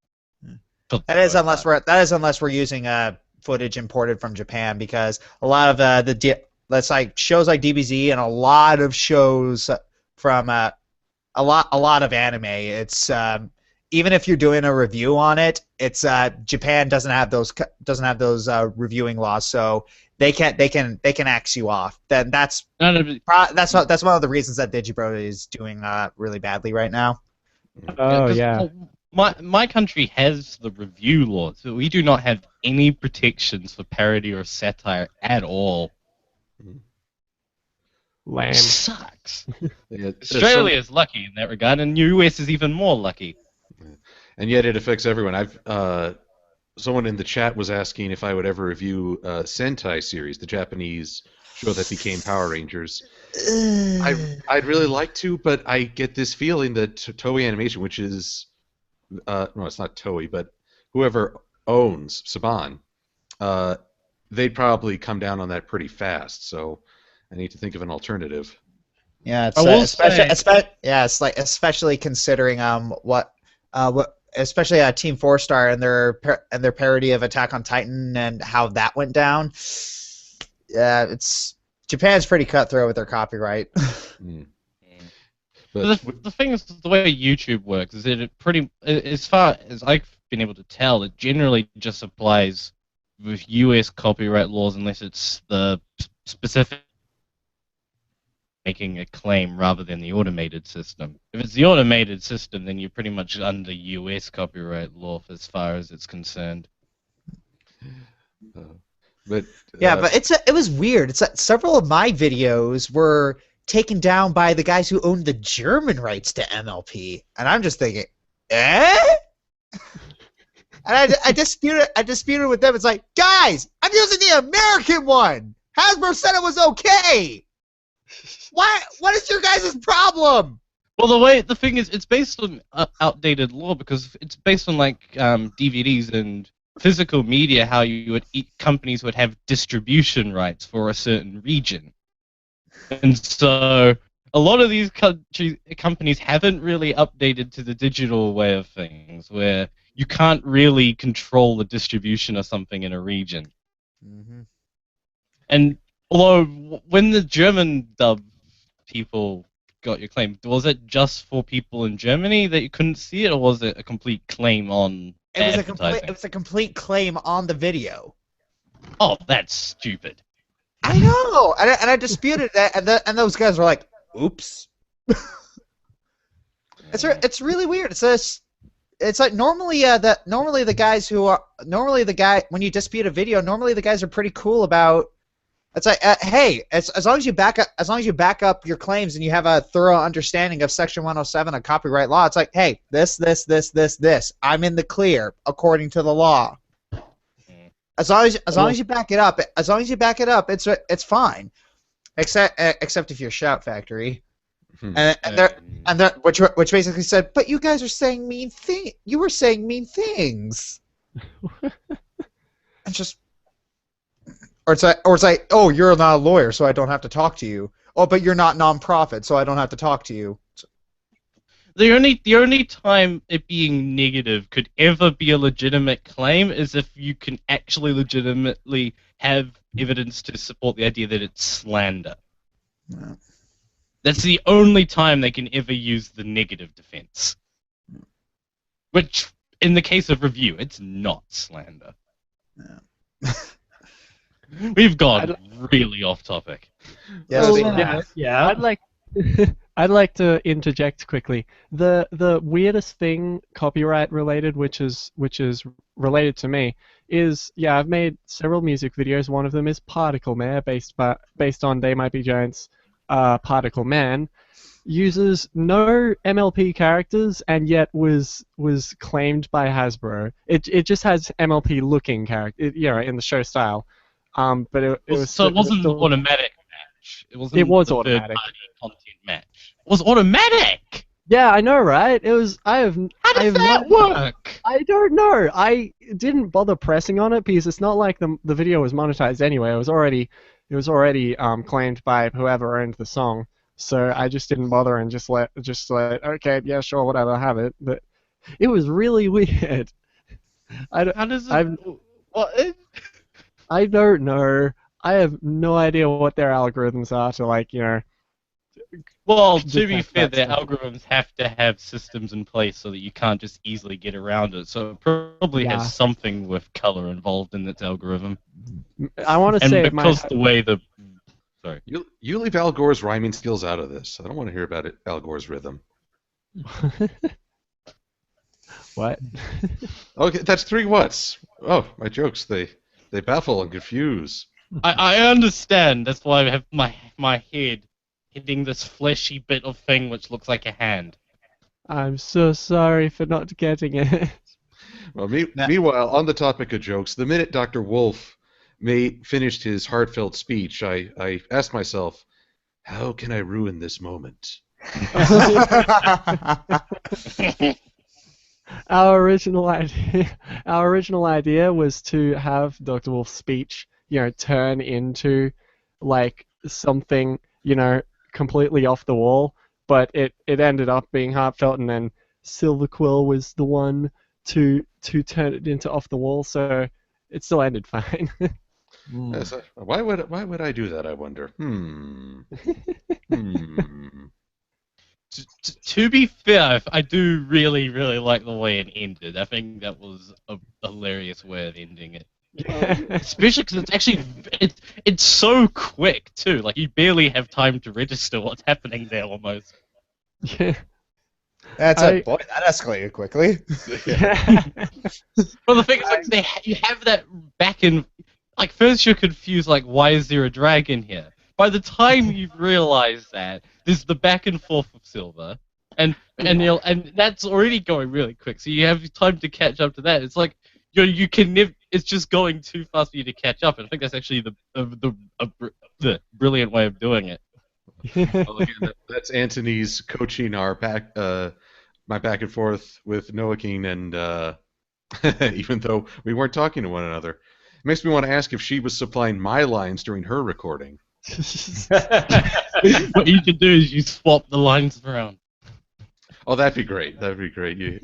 That is unless we're using footage imported from Japan, because a lot of that's like shows like DBZ and a lot of shows from a lot of anime. It's even if you're doing a review on it, it's Japan doesn't have those reviewing laws, so they can axe you off. Then that's one of the reasons that Digibro is doing really badly right now. Oh yeah. My country has the review law, so we do not have any protections for parody or satire at all. Lame. Sucks. Yeah, Australia is lucky in that regard, and US is even more lucky. and yet it affects everyone. Someone in the chat was asking if I would ever review Sentai series, the Japanese show that became Power Rangers. I'd really like to, but I get this feeling that Toei Animation, which is no, it's not Toei, but whoever owns Saban, they'd probably come down on that pretty fast. So I need to think of an alternative. Yeah, it's especially considering especially Team 4-Star and their parody of Attack on Titan and how that went down. Yeah, Japan's pretty cutthroat with their copyright. But the thing is, the way YouTube works is that as far as I've been able to tell, it generally just applies with US copyright laws unless it's the specific making a claim rather than the automated system. If it's the automated system, then you're pretty much under US copyright law as far as it's concerned. But it was weird. It's like several of my videos were taken down by the guys who owned the German rights to MLP, and I'm just thinking, eh? And I disputed with them. It's like, guys, I'm using the American one. Hasbro said it was okay. What is your guys' problem? Well, the thing is, it's based on outdated law because it's based on like DVDs and physical media. How companies would have distribution rights for a certain region, and so a lot of these companies haven't really updated to the digital way of things, where you can't really control the distribution of something in a region. Mm-hmm. And although when the German dub people got your claim, was it just for people in Germany that you couldn't see it, or was it a complete claim on advertising? It was a complete claim on the video. Oh, that's stupid. I know, and I disputed that, and those guys were like, "Oops." It's really weird. It's like normally the guys when you dispute a video, normally the guys are pretty cool about. It's like, hey, as long as you back up your claims and you have a thorough understanding of Section 107 of copyright law, it's like, hey, this, I'm in the clear according to the law. As long as you back it up, it's fine. Except if you're Shout Factory, which basically said, but you guys are saying mean things. You were saying mean things. It's just. Or it's like, oh, you're not a lawyer, so I don't have to talk to you. Oh, but you're not non-profit, so I don't have to talk to you. The only time it being negative could ever be a legitimate claim is if you can actually legitimately have evidence to support the idea that it's slander. Yeah. That's the only time they can ever use the negative defense. Which, in the case of review, it's not slander. Yeah. We've gone really off topic. Yeah. I'd like to interject quickly. The weirdest thing copyright related, which is related to me, is I've made several music videos. One of them is Particle Mare, based on They Might Be Giants' Particle Man. Uses no MLP characters and yet was claimed by Hasbro. It just has MLP looking character, in the show style. But it wasn't an automatic match. It was automatic content match. It was automatic. Yeah, I know, right? It was. How does that work? I don't know. I didn't bother pressing on it because it's not like the video was monetized anyway. It was already claimed by whoever owned the song. So I just didn't bother and just let okay, yeah, sure, whatever, have it. But it was really weird. How does it? I don't know. I have no idea what their algorithms are to Well, to be fair, their algorithms have to have systems in place so that you can't just easily get around it. So it probably has something with color involved in its algorithm. I want to say because the way the sorry, you leave Al Gore's rhyming skills out of this. I don't want to hear about it. Al Gore's rhythm. What? Okay, that's 3 whats. Oh, my jokes. They baffle and confuse. I understand. That's why I have my head hitting this fleshy bit of thing which looks like a hand. I'm so sorry for not getting it. Well, meanwhile, on the topic of jokes, the minute Dr. Wolf finished his heartfelt speech, I asked myself, how can I ruin this moment? Our original idea was to have Dr. Wolf's speech, turn into like something, completely off the wall, but it ended up being heartfelt, and then Silver Quill was the one to turn it into off the wall, so it still ended fine. So why would I do that, I wonder? To be fair, I do really, really like the way it ended. I think that was a hilarious way of ending it. Especially because it's actually it's so quick too. Like you barely have time to register what's happening there almost. Yeah. Boy, that escalated quickly. Well, the thing is, like, you have that back in. Like first you're confused, like why is there a dragon here? By the time you realize that, there's the back and forth of Silver, and that's already going really quick. So you have time to catch up to that. It's like you can it's just going too fast for you to catch up. And I think that's actually the brilliant way of doing it. Well, again, that's Anthony's coaching our my back and forth with Noakim, and even though we weren't talking to one another, it makes me want to ask if she was supplying my lines during her recording. What you can do is you swap the lines around. Oh, that'd be great. That'd be great.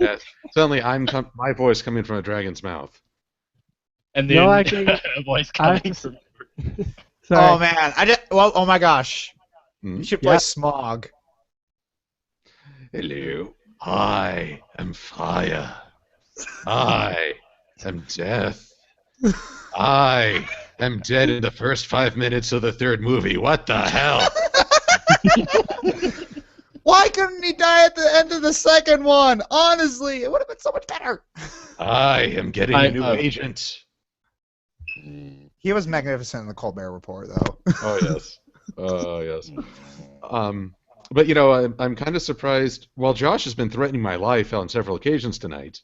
Suddenly, my voice coming from a dragon's mouth. And then No, actually, a voice I coming just- from. Oh Sorry. man, oh my gosh. Hmm? You should play Yep. Smog. Hello, I am fire. I am death. I am dead in the first 5 minutes of the third movie. What the hell? Why couldn't he die at the end of the second one? Honestly, it would have been so much better. I am getting a new agent. He was magnificent in the Colbert Report, though. Oh yes. Oh yes. But you know, I'm kind of surprised. While Josh has been threatening my life on several occasions tonight,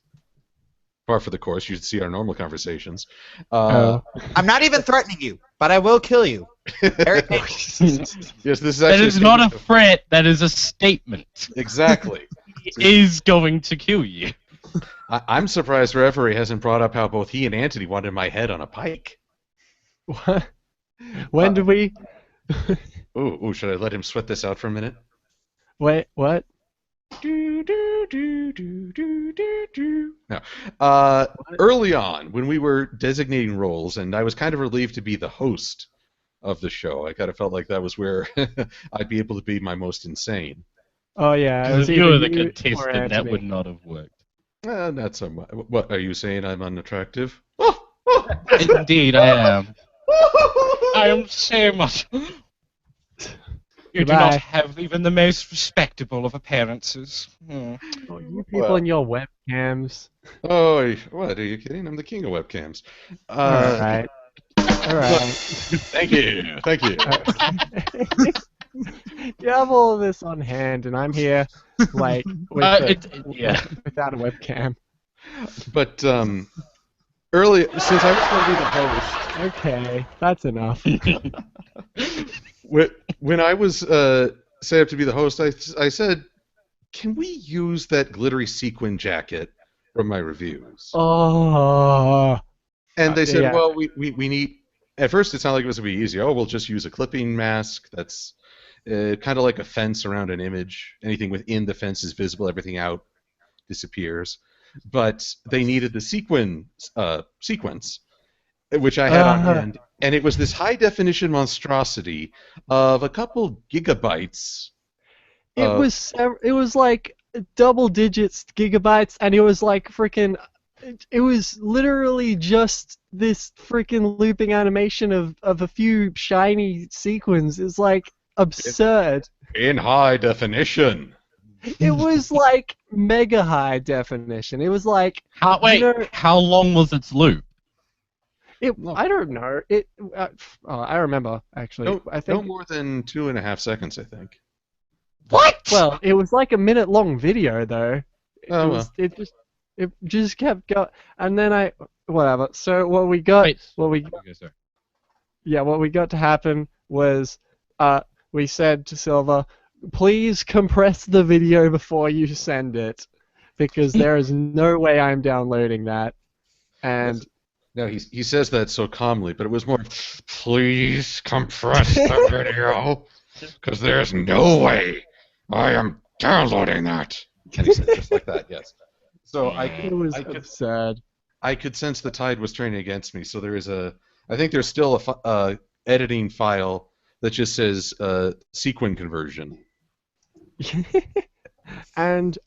par for the course, you should see our normal conversations. Oh. I'm not even threatening you, but I will kill you. Very Yes, this is That actually is not a threat. That is a statement. exactly. He is going to kill you. I'm surprised Reverie hasn't brought up how both he and Anthony wanted my head on a pike. What? When did we? Ooh, should I let him sweat this out for a minute? Wait, what? No. Early on, when we were designating roles, and I was kind of relieved to be the host of the show, I kind of felt like that was where I'd be able to be my most insane. Oh yeah, it was If you were either the you or contestant, that Anthony. would not have worked. Not so much. What are you saying? I'm unattractive? Indeed, I am. I am so much. You do Goodbye. not have even the most respectable of appearances. Hmm. Oh, you people Well. in your webcams. Oh, what? Are you kidding? I'm the king of webcams. All right. All right. Thank you. Thank you. You have all of this on hand, and I'm here, like, without a webcam. But early, since I was going to be the host, Okay, that's enough. when I was set up to be the host, I said, "Can we use that glittery sequin jacket from my reviews?" Oh. And they said, yeah. "Well, we need." At first, it sounded like it was going to be easy. Oh, we'll just use a clipping mask. That's kind of like a fence around an image. Anything within the fence is visible. Everything out disappears. But they needed the sequence, which I had on hand, and it was this high-definition monstrosity of a couple gigabytes. It was like double digits gigabytes, and it was like freaking. It was literally just this freaking looping animation of a few shiny sequins. It's like absurd. In high definition. It was like mega high definition. It was like How how long was its loop? I don't know. I remember actually. I think no more than 2.5 seconds, I think. What? Well, it was like a minute-long video, though. Oh, well. It just kept going, and then whatever. So what we got, Wait. what we got to happen was, we said to Silver, please compress the video before you send it, because there is no way I'm downloading that, and. No, he says that so calmly, but it was more, please compress the video, because there's no way I am downloading that. And he said just like that, yes. So It was absurd. I could sense the tide was turning against me. So I think there's still a editing file that just says sequin conversion. and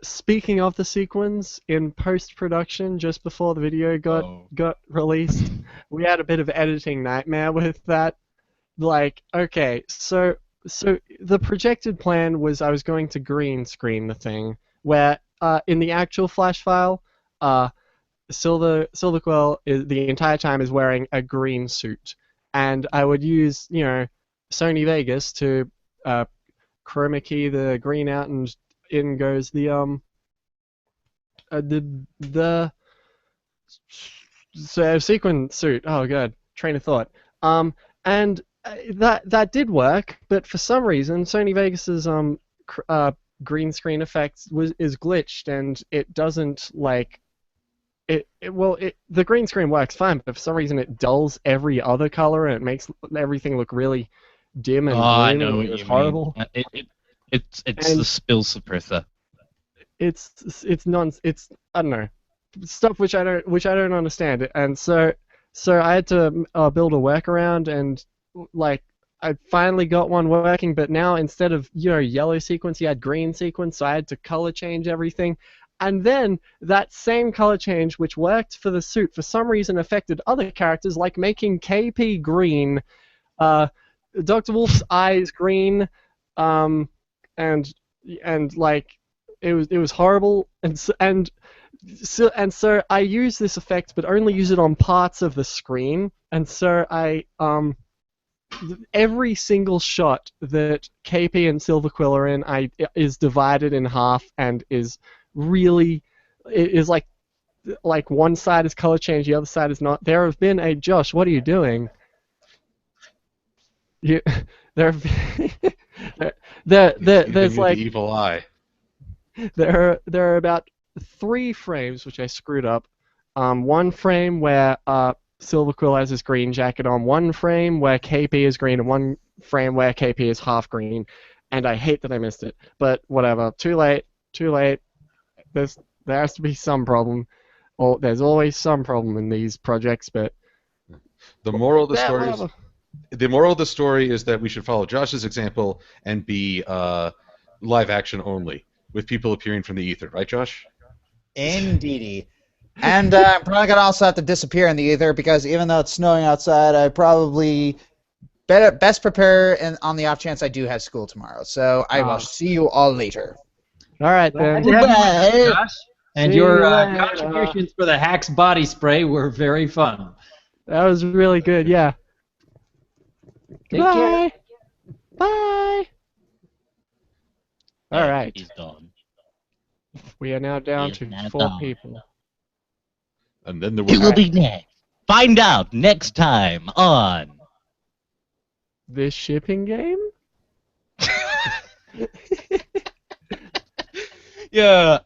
speaking of the sequins, in post-production, just before the video got released, we had a bit of editing nightmare with that. Like, okay, so the projected plan was I was going to green screen the thing, where in the actual Flash file, Silver Quill the entire time is wearing a green suit, and I would use Sony Vegas to chroma key the green out, and in goes the sequin suit. Oh god, train of thought. And that did work, but for some reason, Sony Vegas's green screen effect is glitched, and it doesn't like the green screen works fine, but for some reason it dulls every other color and it makes everything look really dim and I gloomy. know what It was you horrible. mean. It's And the spill suppressor. It's I don't know, stuff which I don't understand, and so I had to build a workaround, and like I finally got one working, but now instead of yellow sequence, you had green sequence, so I had to color change everything. And then that same color change, which worked for the suit, for some reason affected other characters, like making KP green, Dr. Wolf's eyes green, and like it was horrible, and so I use this effect, but only use it on parts of the screen, and so every single shot that KP and Silver Quill are in, is divided in half and is really like one side is color changed, the other side is not. There have been Josh, what are you doing? There's the evil eye. There are about 3 frames which I screwed up. One frame where Silver Quill has his green jacket on, one frame where KP is green, and one frame where KP is half green. And I hate that I missed it, but whatever. Too late. There has to be some problem. Or there's always some problem in these projects, but the moral of the story whatever. The moral of the story is that we should follow Josh's example and be live action only, with people appearing from the ether, right, Josh? Indeedy. And I'm probably going to also have to disappear in the ether, because even though it's snowing outside, I probably best prepare on the off chance I do have school tomorrow. So I will see you all later. All right, then. Goodbye, Josh. And See your you later. contributions for the Hacks body spray were very fun. That was really good, yeah. Take care. Bye. All right. He's gone. We are now down He's to now 4 gone. people. And then there Who will was be next? Find out next time on. This shipping game? Yeah.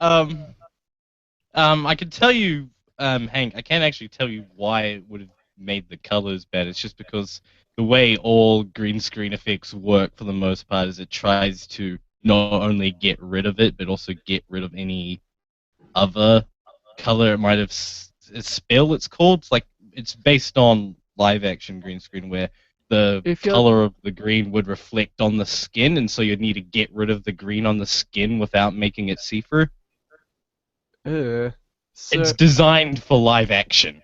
I can tell you, Hank. I can't actually tell you why it would have made the colors bad. It's just because the way all green screen effects work for the most part is it tries to not only get rid of it, but also get rid of any other color it might have. Spill, it's called. It's based on live action green screen where the color of the green would reflect on the skin, and so you'd need to get rid of the green on the skin without making it see-through. It's designed for live action.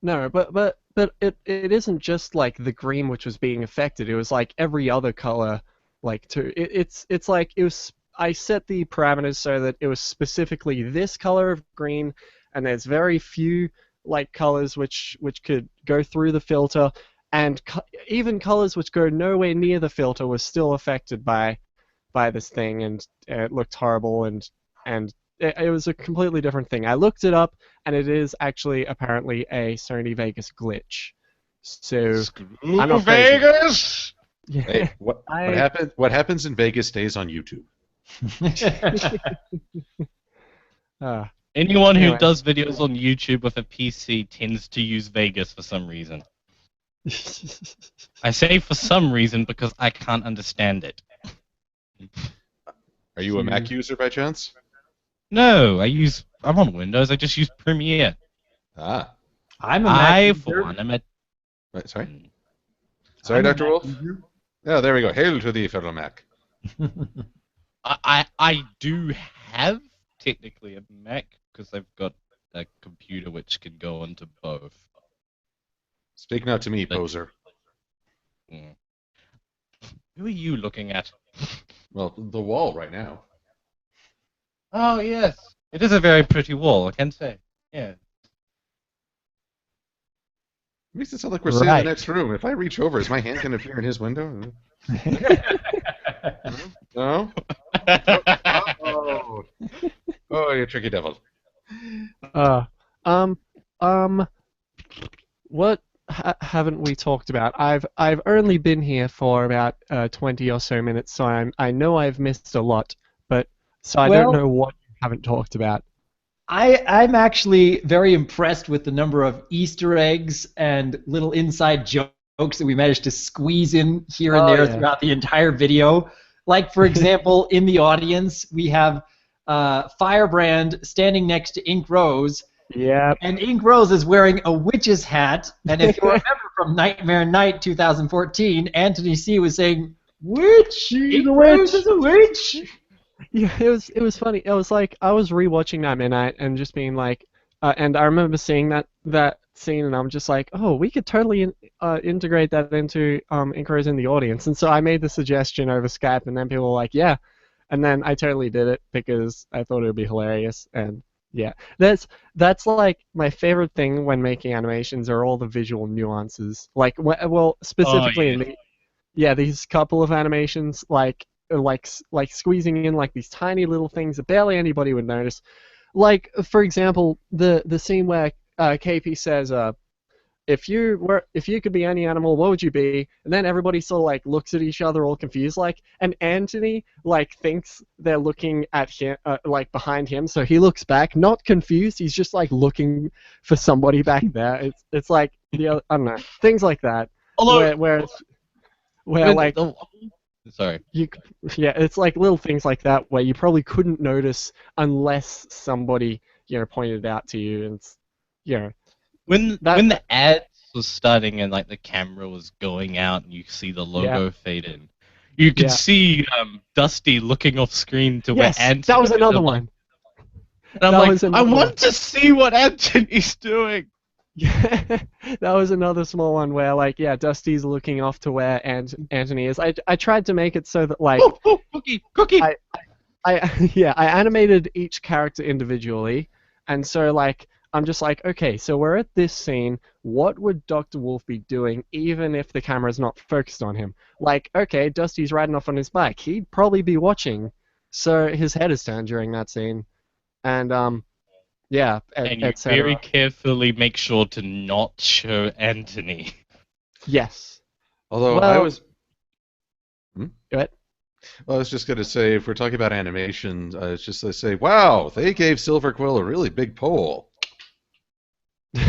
No, but it isn't just like the green which was being affected. It was like every other color, like too. It's like it was. I set the parameters so that it was specifically this color of green, and there's very few like colors which could go through the filter, and even colors which go nowhere near the filter were still affected by this thing, and it looked horrible, and it was a completely different thing. I looked it up, and it is actually apparently a Sony Vegas glitch. So I'm not crazy. Vegas! Yeah. Hey, what happens in Vegas stays on YouTube. Anyone who Anyway. does videos on YouTube with a PC tends to use Vegas for some reason. I say for some reason because I can't understand it. Are you a Mac user by chance? No, I'm on Windows. I just use Premiere. Ah. I'm a Mac For user. one, I'm a. Right, sorry? Sorry, I'm a Dr. Mac Wolf? user. Yeah, there we go. Hail to the fellow Mac. I do have technically a Mac because I've got a computer which can go onto both. Speak not to me, poser. Mm. Who are you looking at? Well, the wall right now. Oh yes, it is a very pretty wall. I can say. Yeah. Makes it sound like we're sitting in Right. the next room. If I reach over, is my hand going to appear in his window? No? Oh, you tricky devil. What? haven't we talked about? I've only been here for about 20 or so minutes, so I know I've missed a lot, but so I don't Well, know what you haven't talked about. I'm actually very impressed with the number of Easter eggs and little inside jokes that we managed to squeeze in here and Oh, there yeah. throughout the entire video. Like, for example, in the audience, we have Firebrand standing next to Ink Rose, Yep. and Ink Rose is wearing a witch's hat. And if you remember from Nightmare Night 2014, Anthony C. was saying, "Witch! Ink a Rose witch." is a witch!" Yeah, it was funny. It was like I was rewatching that midnight and just being like, and I remember seeing that scene and I'm just like, oh, we could totally integrate that into Incros in the audience. And so I made the suggestion over Skype, and then people were like, yeah, and then I totally did it because I thought it would be hilarious. And yeah, that's like my favorite thing when making animations are all the visual nuances. Like, well, specifically in these couple of animations, like squeezing in like these tiny little things that barely anybody would notice. Like, for example, the scene where KP says, if you could be any animal, what would you be? And then everybody sort of like looks at each other all confused, like, and Anthony like thinks they're looking at him, like behind him, so he looks back, not confused, he's just like looking for somebody back there. It's like, I don't know, things like that. Although, where like sorry. it's like little things like that where you probably couldn't notice unless somebody pointed it out to you. And when the ads was starting and like the camera was going out and you see the logo fade in, you could see Dusty looking off screen to where Anthony. That was another one. And I'm like, I want to see what Anthony's doing. Yeah, that was another small one where, like, Dusty's looking off to where Anthony is. I tried to make it so that, like, cookie. I animated each character individually, and so, like, I'm just like, okay, so we're at this scene. What would Dr. Wolf be doing even if the camera's not focused on him? Like, okay, Dusty's riding off on his bike. He'd probably be watching, so his head is turned during that scene, and and you very carefully make sure to not show Anthony. Yes. Although well, I was... Go ahead. Well, I was just going to say, if we're talking about animation, it's just to say, wow, they gave Silver Quill a really big pole. I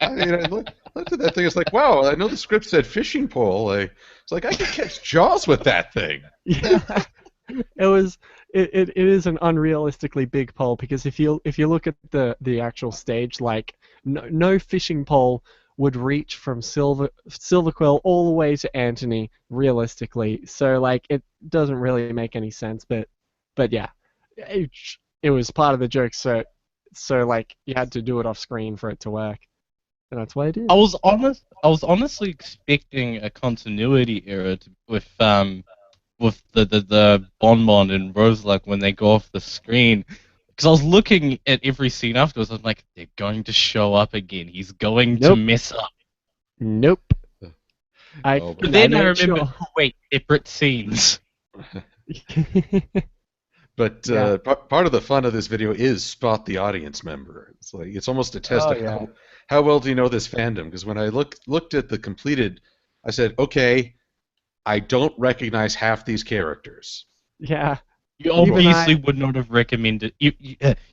mean, I looked at that thing, it's like, wow, I know the script said fishing pole. It's like, I could catch Jaws with that thing. Yeah. It is an unrealistically big pole, because if you look at the actual stage, like no fishing pole would reach from Silver Quill all the way to Anthony realistically. So like it doesn't really make any sense, but yeah, it was part of the joke. So like you had to do it off screen for it to work, and that's why I did. I was honestly expecting a continuity error with the Bonbon and Roseluck when they go off the screen, because I was looking at every scene afterwards. I was like, they're going to show up again. He's going to mess up. Nope. But then I remember, wait, separate scenes. But part of the fun of this video is spot the audience member. It's like it's almost a test of how well do you know this fandom? Because when I looked at the completed, I said, okay, I don't recognize half these characters. Yeah. You obviously would not have recommended. You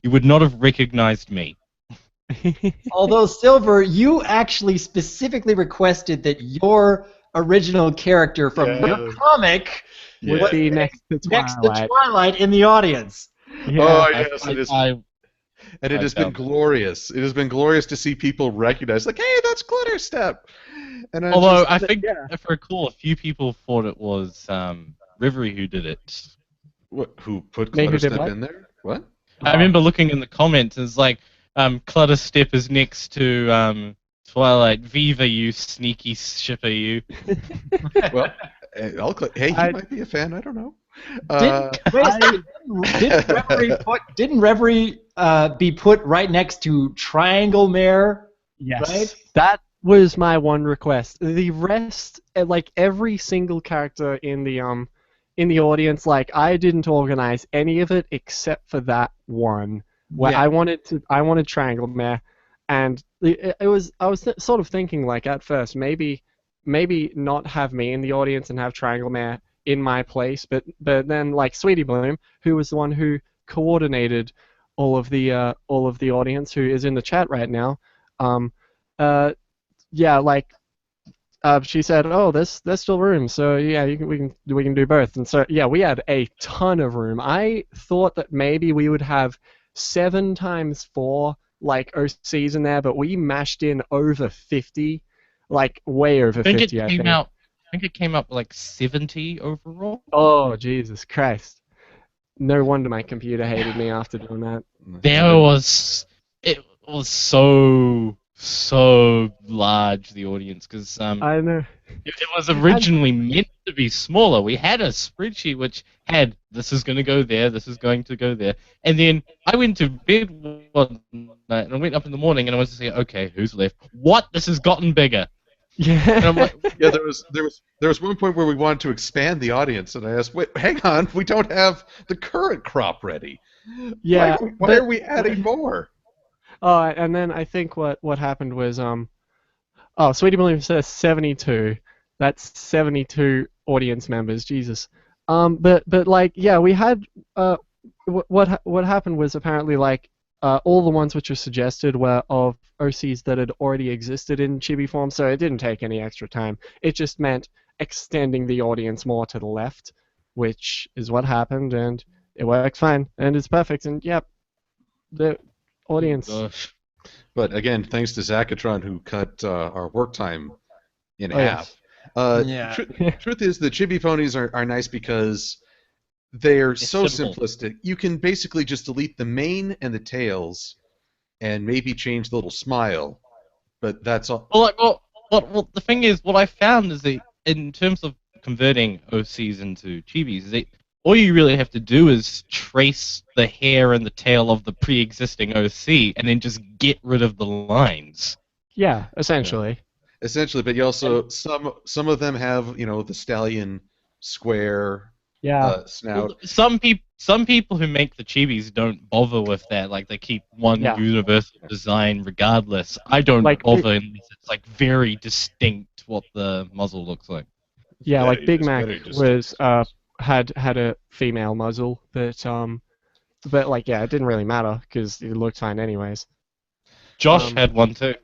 would not have recognized me. Although, Silver, you actually specifically requested that your original character from your comic would be next to Twilight in the audience. Yeah. Oh, yes, it is. And it has been glorious. It has been glorious to see people recognize, like, hey, that's Glitterstep. And although I think, if I recall, a few people thought it was Reverie who did it. What? Who put Glitterstep in there? What? I remember looking in the comments, it's like, Clutterstep is next to Twilight. Viva, you sneaky shipper, you. Well, hey, he might be a fan. I don't know. Didn't Reverie be put right next to Triangle Mare? Yes. Right? That was my one request. The rest, like every single character in the audience, like I didn't organize any of it except for that one. Where I wanted Triangle Mare, and it was I was sort of thinking like at first maybe not have me in the audience and have Triangle Mare in my place, but then like Sweetie Bloom, who was the one who coordinated all of the audience, who is in the chat right now, yeah, like she said, oh, there's still room, so yeah, we can do both, and so yeah, we had a ton of room. I thought that maybe we would have 7 times 4 like OCs in there, but we mashed in over 50, like way over 50. I think. I think it came up like 70 overall. Oh, Jesus Christ! No wonder my computer hated me after doing that. It was so large, the audience, because I know. it was originally meant to be smaller. We had a spreadsheet which had this is going to go there, this is going to go there, and then I went to bed one night and I went up in the morning and I was saying, okay, who's left? What? This has gotten bigger. Yeah. And I'm like, Yeah, there was one point where we wanted to expand the audience, and I asked, wait, hang on, we don't have the current crop ready. Yeah. Why are we adding more? And then I think what happened was Sweetie Bloom says 72. That's 72 audience members. Jesus. But like yeah, we had what happened was apparently like all the ones which were suggested were of OCs that had already existed in chibi form, so it didn't take any extra time. It just meant extending the audience more to the left, which is what happened, and it worked fine, and it's perfect, and yep, the audience. gosh. But again, thanks to Zachatron, who cut our work time in Oh, half. Yeah. Truth is, the chibi ponies are nice because they're so simple. simplistic. You can basically just delete the mane and the tails, and maybe change the little smile. But that's all. Well, the thing is, what I found is that in terms of converting OCs into chibis, is that all you really have to do is trace the hair and the tail of the pre-existing OC, and then just get rid of the lines. Yeah, essentially. Essentially, but you also some of them have the stallion square Yeah. snout. Some people who make the chibis don't bother with that. Like they keep one Yeah. universal design regardless. I don't Like, bother unless it's like very distinct what the muzzle looks like. Yeah, like Very Big dis- Mac very was had a female muzzle, but like yeah, it didn't really matter because it looked fine anyways. Josh had one too.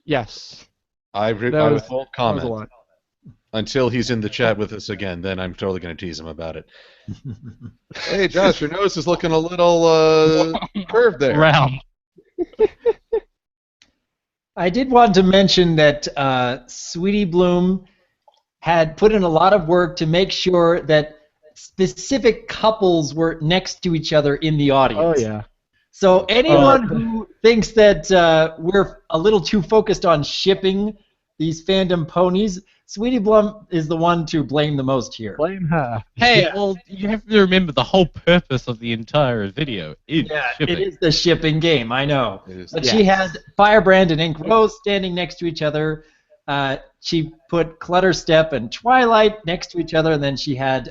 Yes. I That won't was a comment lot. until he's in the chat with us again. Then I'm totally going to tease him about it. Hey, Josh, your nose is looking a little curved there. Round. I did want to mention that Sweetie Bloom had put in a lot of work to make sure that specific couples were next to each other in the audience. Oh yeah. So anyone who thinks that we're a little too focused on shipping these fandom ponies, Sweetie Bloom is the one to blame the most here. Blame her. Hey, Yeah. well, you have to remember the whole purpose of the entire video is shipping. It is the shipping game, I know. It is. But she had Firebrand and Ink Rose standing next to each other. She put Clutterstep and Twilight next to each other, and then she had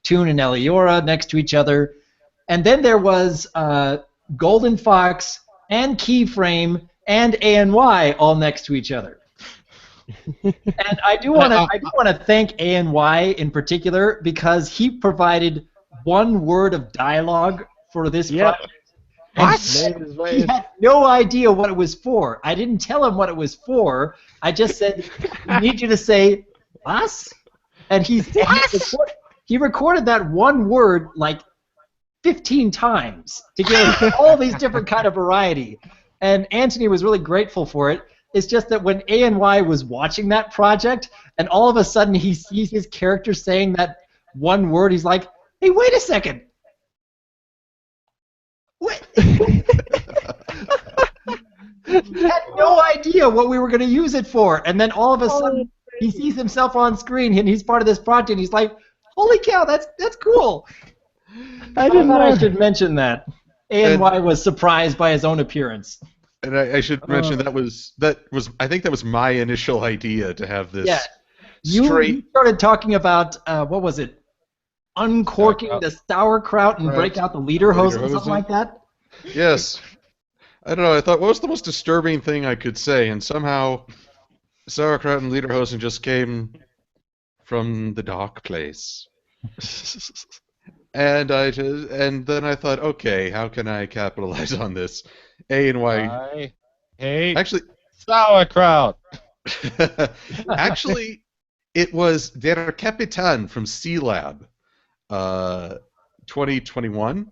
Toon and Eliora next to each other. And then there was Golden Fox and Keyframe and ANY all next to each other. And I do want to thank ANY in particular because he provided one word of dialogue for this project. And he had no idea what it was for. I didn't tell him what it was for. I just said, "We need you to say us," and he recorded that one word like 15 times to give all these different kind of variety. And Anthony was really grateful for it. It's just that when ANY was watching that project, and all of a sudden he sees his character saying that one word, he's like, "Hey, wait a second. What?" He had no idea what we were going to use it for. And then all of a sudden he sees himself on screen and he's part of this project and he's like, "Holy cow, that's cool." I thought I should mention that. ANY was surprised by his own appearance. And I should mention that was I think that was my initial idea to have this You started talking about what was it? Uncorking the sauerkraut and break out the leader hose or something like that? Yes. I don't know. I thought, what was the most disturbing thing I could say? And somehow, sauerkraut and lederhosen just came from the dark place. And then I thought, okay, how can I capitalize on this? A and Y. I hate Actually, sauerkraut. actually, it was Der Kapitan from C Lab, 2021.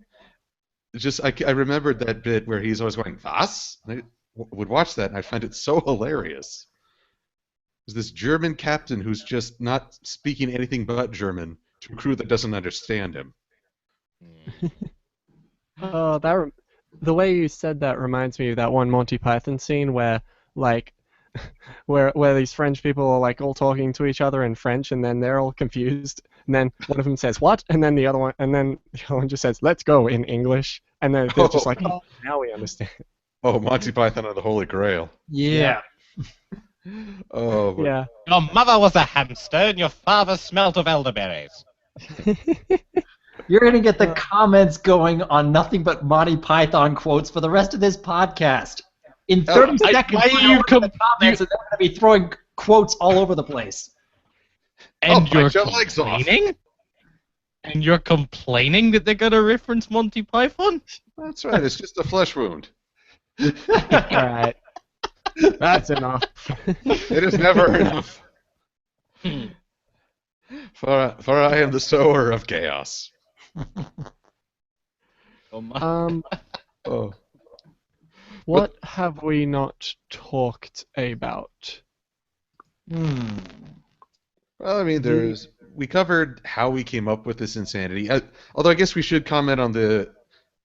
Just I remembered that bit where he's always going, "Was?" And I would watch that, and I find it so hilarious. There's this German captain who's just not speaking anything but German to a crew that doesn't understand him. Oh, the way you said that reminds me of that one Monty Python scene where, like, where these French people are like all talking to each other in French, and then they're all confused, and then one of them says what, and then the other one just says "Let's go" in English, and then they're just like, "Oh, now we understand." Oh, Monty Python and the Holy Grail. Yeah. Oh, but- Yeah. Your mother was a hamster, and your father smelt of elderberries. You're going to get the comments going on nothing but Monty Python quotes for the rest of this podcast. In 30 seconds, why are we'll you look at the comments, and they're going to be throwing quotes all over the place. And Oh, you're bite your legs off. complaining? And you're complaining that they're going to reference Monty Python? That's right. It's just a flesh wound. All right. That's enough. It is never enough. For I am the sower of chaos. Oh my. Oh. What have we not talked about? Hmm. Well, I mean, we covered how we came up with this insanity. Although I guess we should comment on the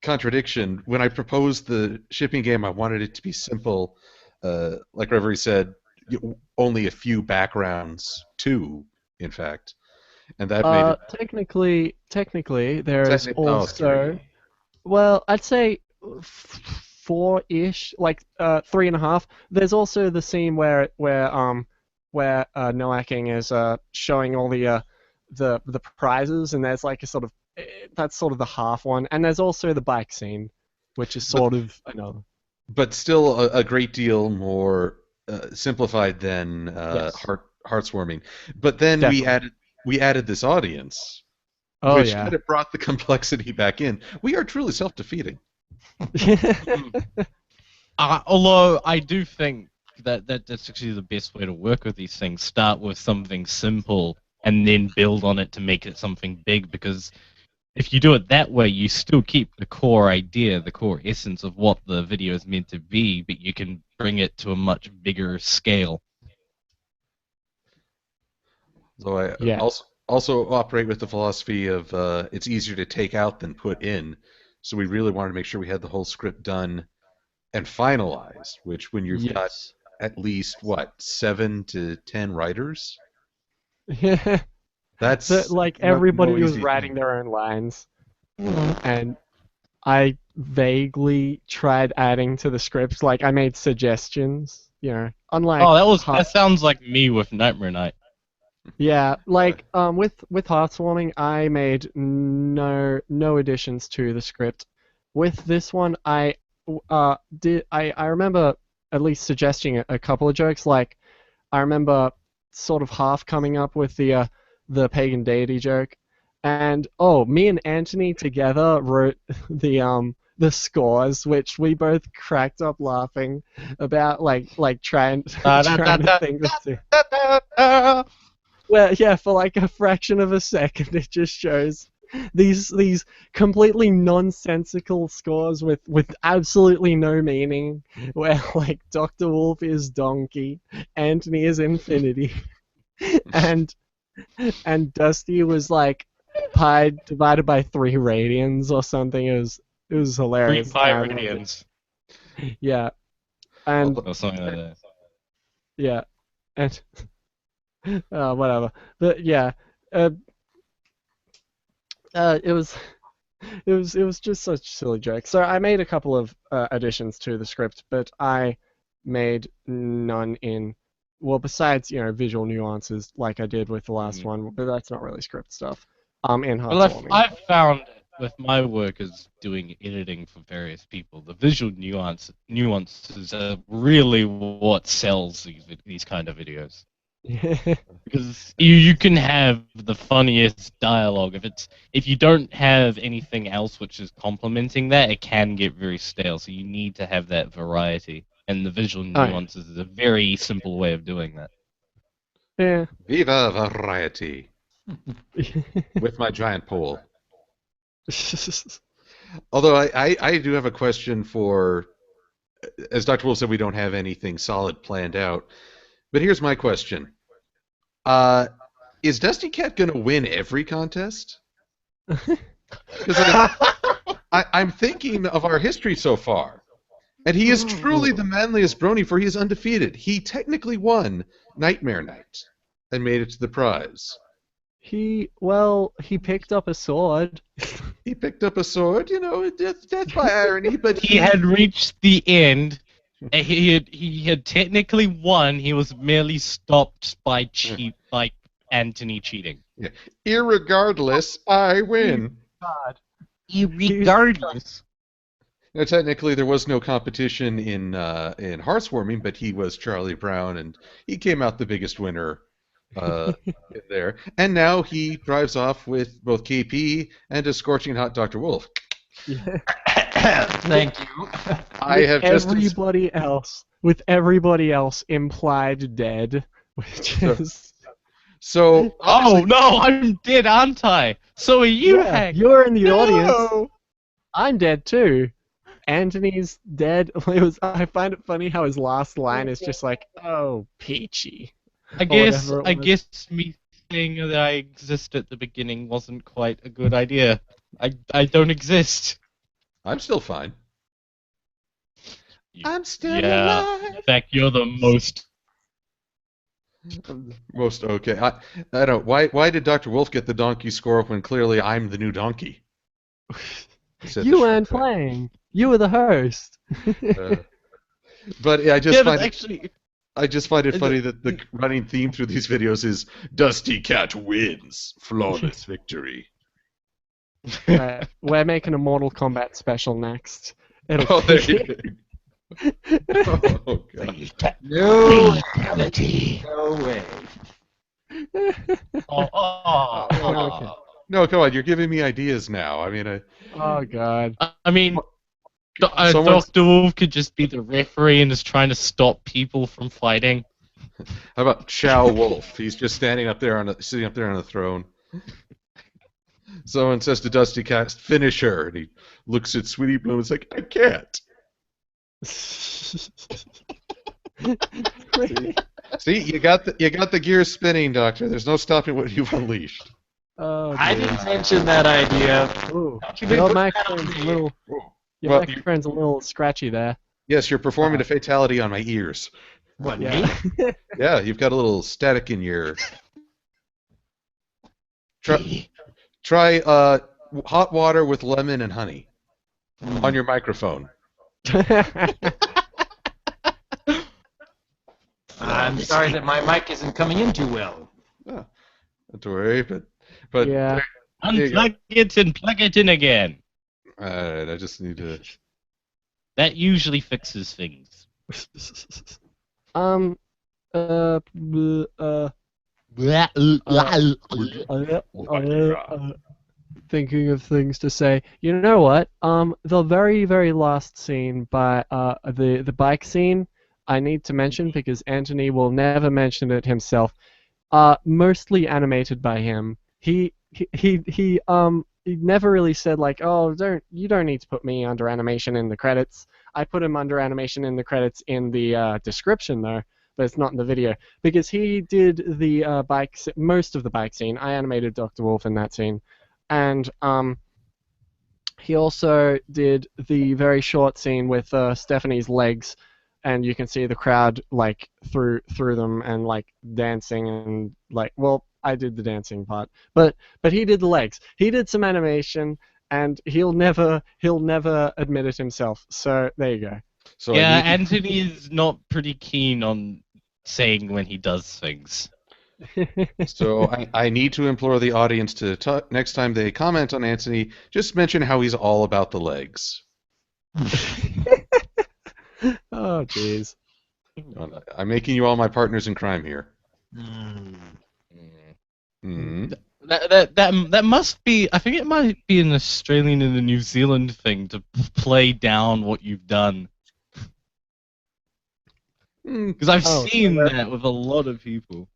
contradiction. When I proposed the shipping game, I wanted it to be simple. Like Reverie said, only a few backgrounds, 2, in fact. And that made it... Technically, there is also... 3. Well, I'd say 4-ish, like 3.5. There's also the scene where Noaking is showing all the prizes, and there's like a sort of that's sort of the half one, and there's also the bike scene, which is sort of another. But still a great deal more simplified than Yes. Heartswarming. But then Definitely. we added this audience, Oh which yeah. kind of brought the complexity back in. We are truly self-defeating. Although I do think that's actually the best way to work with these things. Start with something simple and then build on it to make it something big, because if you do it that way, you still keep the core idea, the core essence of what the video is meant to be, but you can bring it to a much bigger scale. So I Yeah. also operate with the philosophy of it's easier to take out than put in. So we really wanted to make sure we had the whole script done and finalized, which when you've got at least, 7 to 10 writers? Yeah. That's So, like, no everybody was easy writing thing. their own lines, and I vaguely tried adding to the script. Like, I made suggestions, unlike Oh, that Heart- sounds like me with Nightmare Night. Yeah, like with Heartswarming, I made no additions to the script. With this one, I remember at least suggesting a couple of jokes. Like, I remember sort of half coming up with the pagan deity joke, and me and Anthony together wrote the scores, which we both cracked up laughing about, like trying to think this through. Well, yeah, for like a fraction of a second, it just shows these completely nonsensical scores with absolutely no meaning. Where like Dr. Wolf is donkey, Anthony is infinity, and Dusty was like pi divided by 3 radians or something. It was 3 hilarious. Pyradians. Yeah, and Or something like that. yeah, and whatever. But yeah, it was just such a silly joke. So I made a couple of additions to the script, but I made none in. Well, besides visual nuances like I did with the last one, but that's not really script stuff. In Well, Heartswarming. I've found with my work as doing editing for various people, the visual nuances are really what sells these kind of videos. Because you can have the funniest dialogue if you don't have anything else which is complementing that, it can get very stale. So you need to have that variety, and the visual Oh, yeah. nuances is a very simple way of doing that. Yeah. Viva variety! With my giant pole. Although I do have a question for, as Dr. Wolf said, we don't have anything solid planned out. But here's my question. Is Dusty Cat going to win every contest? Because I'm thinking of our history so far. And he is truly the manliest brony, for he is undefeated. He technically won Nightmare Night and made it to the prize. He picked up a sword. He picked up a sword, that's by irony, but He had reached the end. And he had technically won. He was merely stopped by Anthony cheating. Yeah. Irregardless, I win. God. Irregardless. Now, technically, there was no competition in Hearthswarming, but he was Charlie Brown, and he came out the biggest winner there. And now he drives off with both KP and a scorching hot Dr. Wolf. Yeah. Thank you. I have just with everybody else implied dead, which is so. Oh no, I'm dead, aren't I? So are you, yeah, Hank? you're in the No! audience. I'm dead too. Anthony's dead. I find it funny how his last line is just like, "Oh, Peachy." I whatever it was. guess me saying that I exist at the beginning wasn't quite a good idea. I don't exist. I'm still fine. I'm still Yeah. alive. In fact, you're the most. Most okay. I don't. Why did Dr. Wolf get the donkey score when clearly I'm the new donkey? Said You the weren't short playing. You were the host. But yeah, Actually, I just find it funny that the running theme through these videos is Dusty Cat wins, flawless victory. Right, we're making a Mortal Kombat special next. Oh, there you go. Oh, God. No way. Okay. No, come on, you're giving me ideas now. I mean, Oh God. I mean, Someone's- Dr. Wolf could just be the referee and is trying to stop people from fighting. how about Chow Wolf? He's just sitting up there on a throne. Someone says to Dusty Cat, "Finish her," and he looks at Sweetie Bloom and is like, "I can't." See, you got the gears spinning, Doctor. There's no stopping what you've unleashed. Oh, I dear. didn't mention that idea. Ooh, You did your put microphone's that a on little. Your Well, microphone's a little scratchy there. Yes, you're performing a fatality on my ears. What, Yeah. me? Yeah, you've got a little static in your. Try hot water with lemon and honey on your microphone. I'm sorry that my mic isn't coming in too well. Oh, don't worry, but Yeah. There you go. Unplug it and plug it in again. Alright, I just need to. That usually fixes things. Um. Thinking of things to say. You know what? The very, very last scene by the bike scene, I need to mention because Anthony will never mention it himself. Mostly animated by him. He never really said like, oh, you don't need to put me under animation in the credits. I put him under animation in the credits in the description though, but it's not in the video because he did the most of the bike scene. I animated Dr. Wolf in that scene, and he also did the very short scene with Stephanie's legs, and you can see the crowd like through them and like dancing and like, well, I did the dancing part, but he did the legs. He did some animation, and he'll never admit it himself. So there you go. So Yeah, I need Anthony is not pretty keen on saying when he does things. So I need to implore the audience to next time they comment on Anthony, just mention how he's all about the legs. Oh, jeez. I'm making you all my partners in crime here. Mm. Hmm. That must be. I think it might be an Australian and a New Zealand thing to play down what you've done. Because I've Oh, seen that with a lot of people.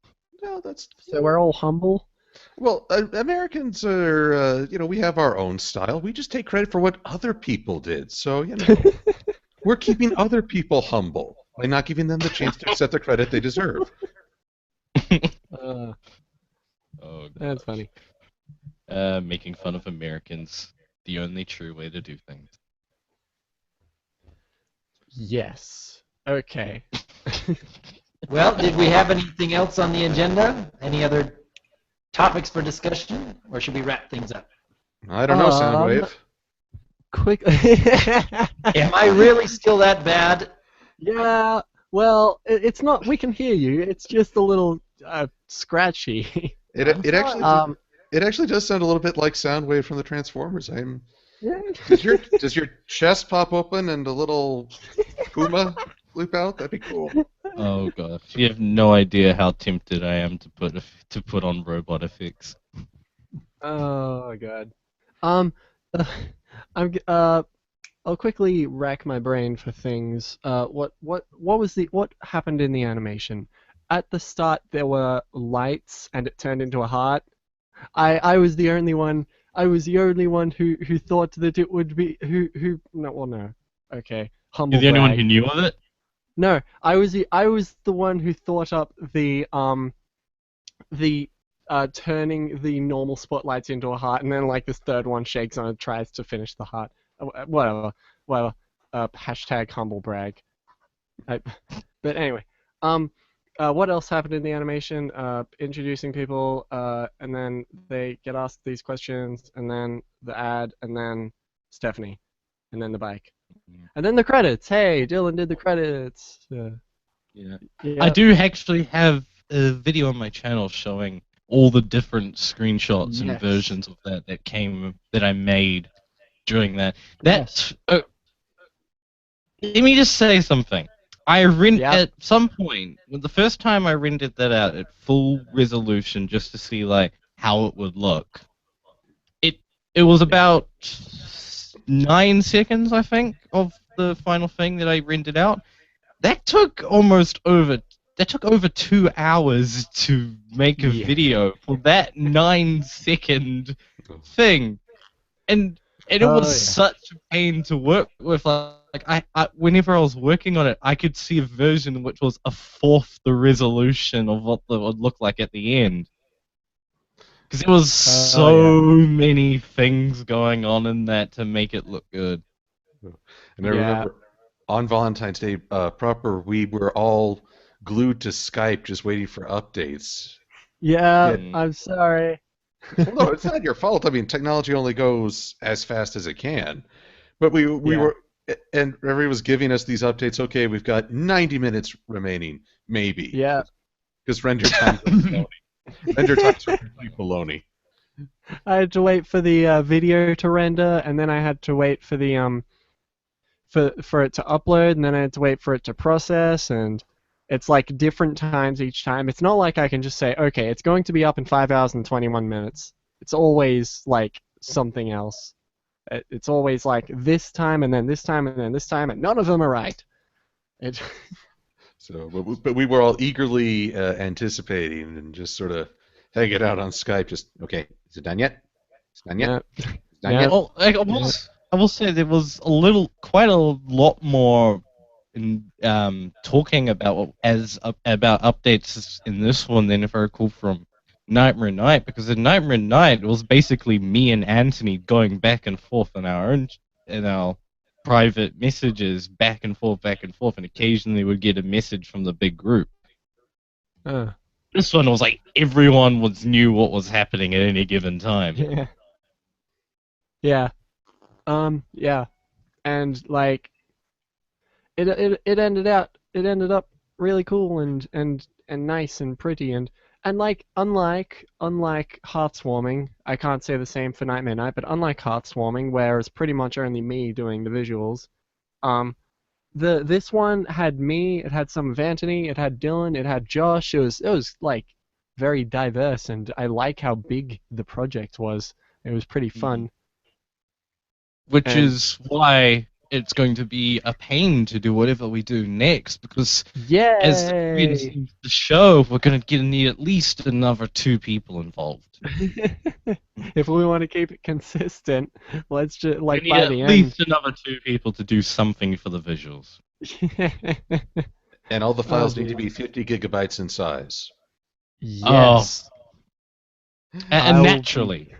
No, that's So we're all humble? well. Americans are, we have our own style. We just take credit for what other people did. So we're keeping other people humble by not giving them the chance to accept the credit they deserve. Uh, Oh, that's funny. making fun of Americans, the only true way to do things. Yes. Okay. Well, did we have anything else on the agenda? Any other topics for discussion, or should we wrap things up? I don't know, Soundwave. Quick. Am I really still that bad? Yeah. Well, it's not. We can hear you. It's just a little scratchy. It actually does sound a little bit like Soundwave from the Transformers. Yeah. Does your chest pop open and a little puma loop out? That'd be cool. Oh gosh, you have no idea how tempted I am to put on robot effects. Oh god. I'm I'll quickly rack my brain for things. What happened in the animation? At the start there were lights and it turned into a heart. I was the only one. I was the only one who thought that it would be who no well no. Okay. Humble You're the only one brag. who knew of it. No, I was the one who thought up the turning the normal spotlights into a heart, and then like this third one shakes on it, tries to finish the heart. Whatever. Hashtag humble brag. But anyway, what else happened in the animation? Introducing people, and then they get asked these questions, and then the ad, and then Stephanie, and then the bike. And then the credits. Hey, Dillon did the credits. Yeah. Yeah. I do actually have a video on my channel showing all the different screenshots and Yes. versions of that I made during that. Yes. Let me just say something. Yep. At some point, the first time I rendered that out at full resolution just to see like how it would look. It was about 9 seconds, I think, of the final thing that I rendered out. That took over 2 hours to make a Yeah. video for that 9-second thing, and it was such a pain to work with. Like I, whenever I was working on it, I could see a version which was a fourth the resolution of what it would look like at the end. Because there was so many things going on in that to make it look good. And I remember on Valentine's Day proper, we were all glued to Skype just waiting for updates. Yeah, I'm sorry. Well, no, it's not your fault. I mean, technology only goes as fast as it can. But we were, and Reverie was giving us these updates. Okay, we've got 90 minutes remaining, maybe. Yeah. Because render times are baloney. Render times are complete baloney. I had to wait for the video to render, and then I had to wait for the for it to upload, and then I had to wait for it to process, and it's like different times each time. It's not like I can just say, okay, it's going to be up in 5 hours and 21 minutes. It's always like something else. It's always like this time, and then this time, and then this time, and none of them are right. So, but we were all eagerly anticipating and just sort of hanging out on Skype. Just okay, is it done yet? It's done yet? Yeah. It's done yet? Well, I will say there was quite a lot more in talking about updates in this one than if I recall from Nightmare Night, because in Nightmare Night it was basically me and Anthony going back and forth in our private messages, back and forth, and occasionally we'd get a message from the big group. This one was like everyone knew what was happening at any given time. Yeah. Yeah. And like it ended up really cool and nice and pretty, and And like, unlike Hearth Swarming, I can't say the same for Night Midnight, but unlike Hearth Swarming, where it's pretty much only me doing the visuals, this one had me, it had some of Anthony, it had Dillon, it had Josh. It was like very diverse, and I like how big the project was. It was pretty fun. Which And- is why it's going to be a pain to do whatever we do next, because Yay! as the show, we're going to need at least another 2 people involved. If we want to keep it consistent, let's just like We need by at the least another 2 people to do something for the visuals. end. And all the files Oh, need to be 50 gigabytes in size. Yes. And I'll- naturally.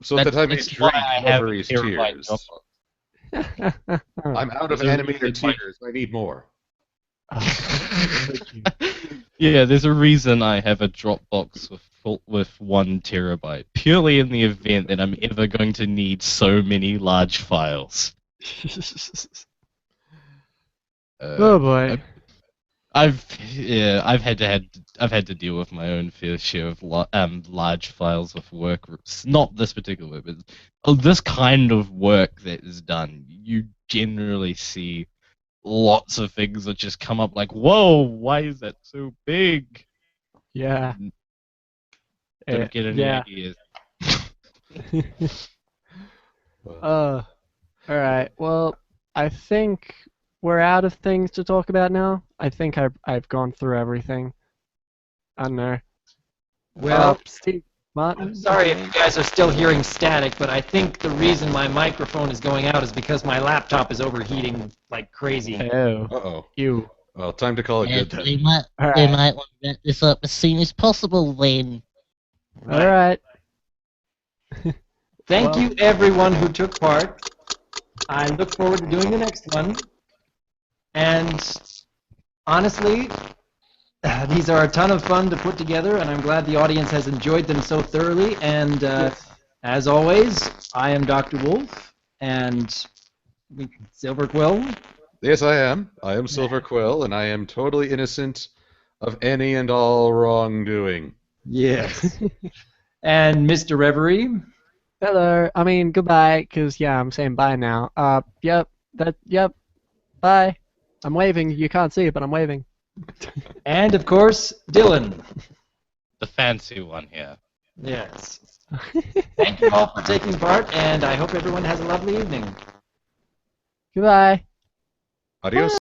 So at the time you That's drink why I have a Reverie's terabyte tears. Dropbox. I'm out of There's a animator reason why- tears. I need more. Yeah, there's a reason I have a Dropbox with 1 terabyte, purely in the event that I'm ever going to need so many large files. Oh boy. I've had to deal with my own fair share of large files of work. Not this particular work, but this kind of work that is done. You generally see lots of things that just come up like, "Whoa, why is that so big?" Yeah. Don't get any yeah. ideas. Alright. Well, I think we're out of things to talk about now. I think I've gone through everything. I don't know. Well, Steve, Martin? I'm sorry if you guys are still hearing static, but I think the reason my microphone is going out is because my laptop is overheating like crazy. Oh, Uh-oh. you. Well, time to call it good They then. might, All they right. might want to wrap this up as soon as possible then. Alright. Thank Well- you, everyone who took part. I look forward to doing the next one. And honestly, these are a ton of fun to put together, and I'm glad the audience has enjoyed them so thoroughly. And as always, I am Dr. Wolf, and Silver Quill. Yes, I am. I am Silver Quill, and I am totally innocent of any and all wrongdoing. Yes. And Mr. Reverie. Hello. I mean, goodbye, because, yeah, I'm saying bye now. Yep. Bye. I'm waving. You can't see it, but I'm waving. And, of course, Dillon. The fancy one here. Yes. Thank you all for taking part, and I hope everyone has a lovely evening. Goodbye. Adios.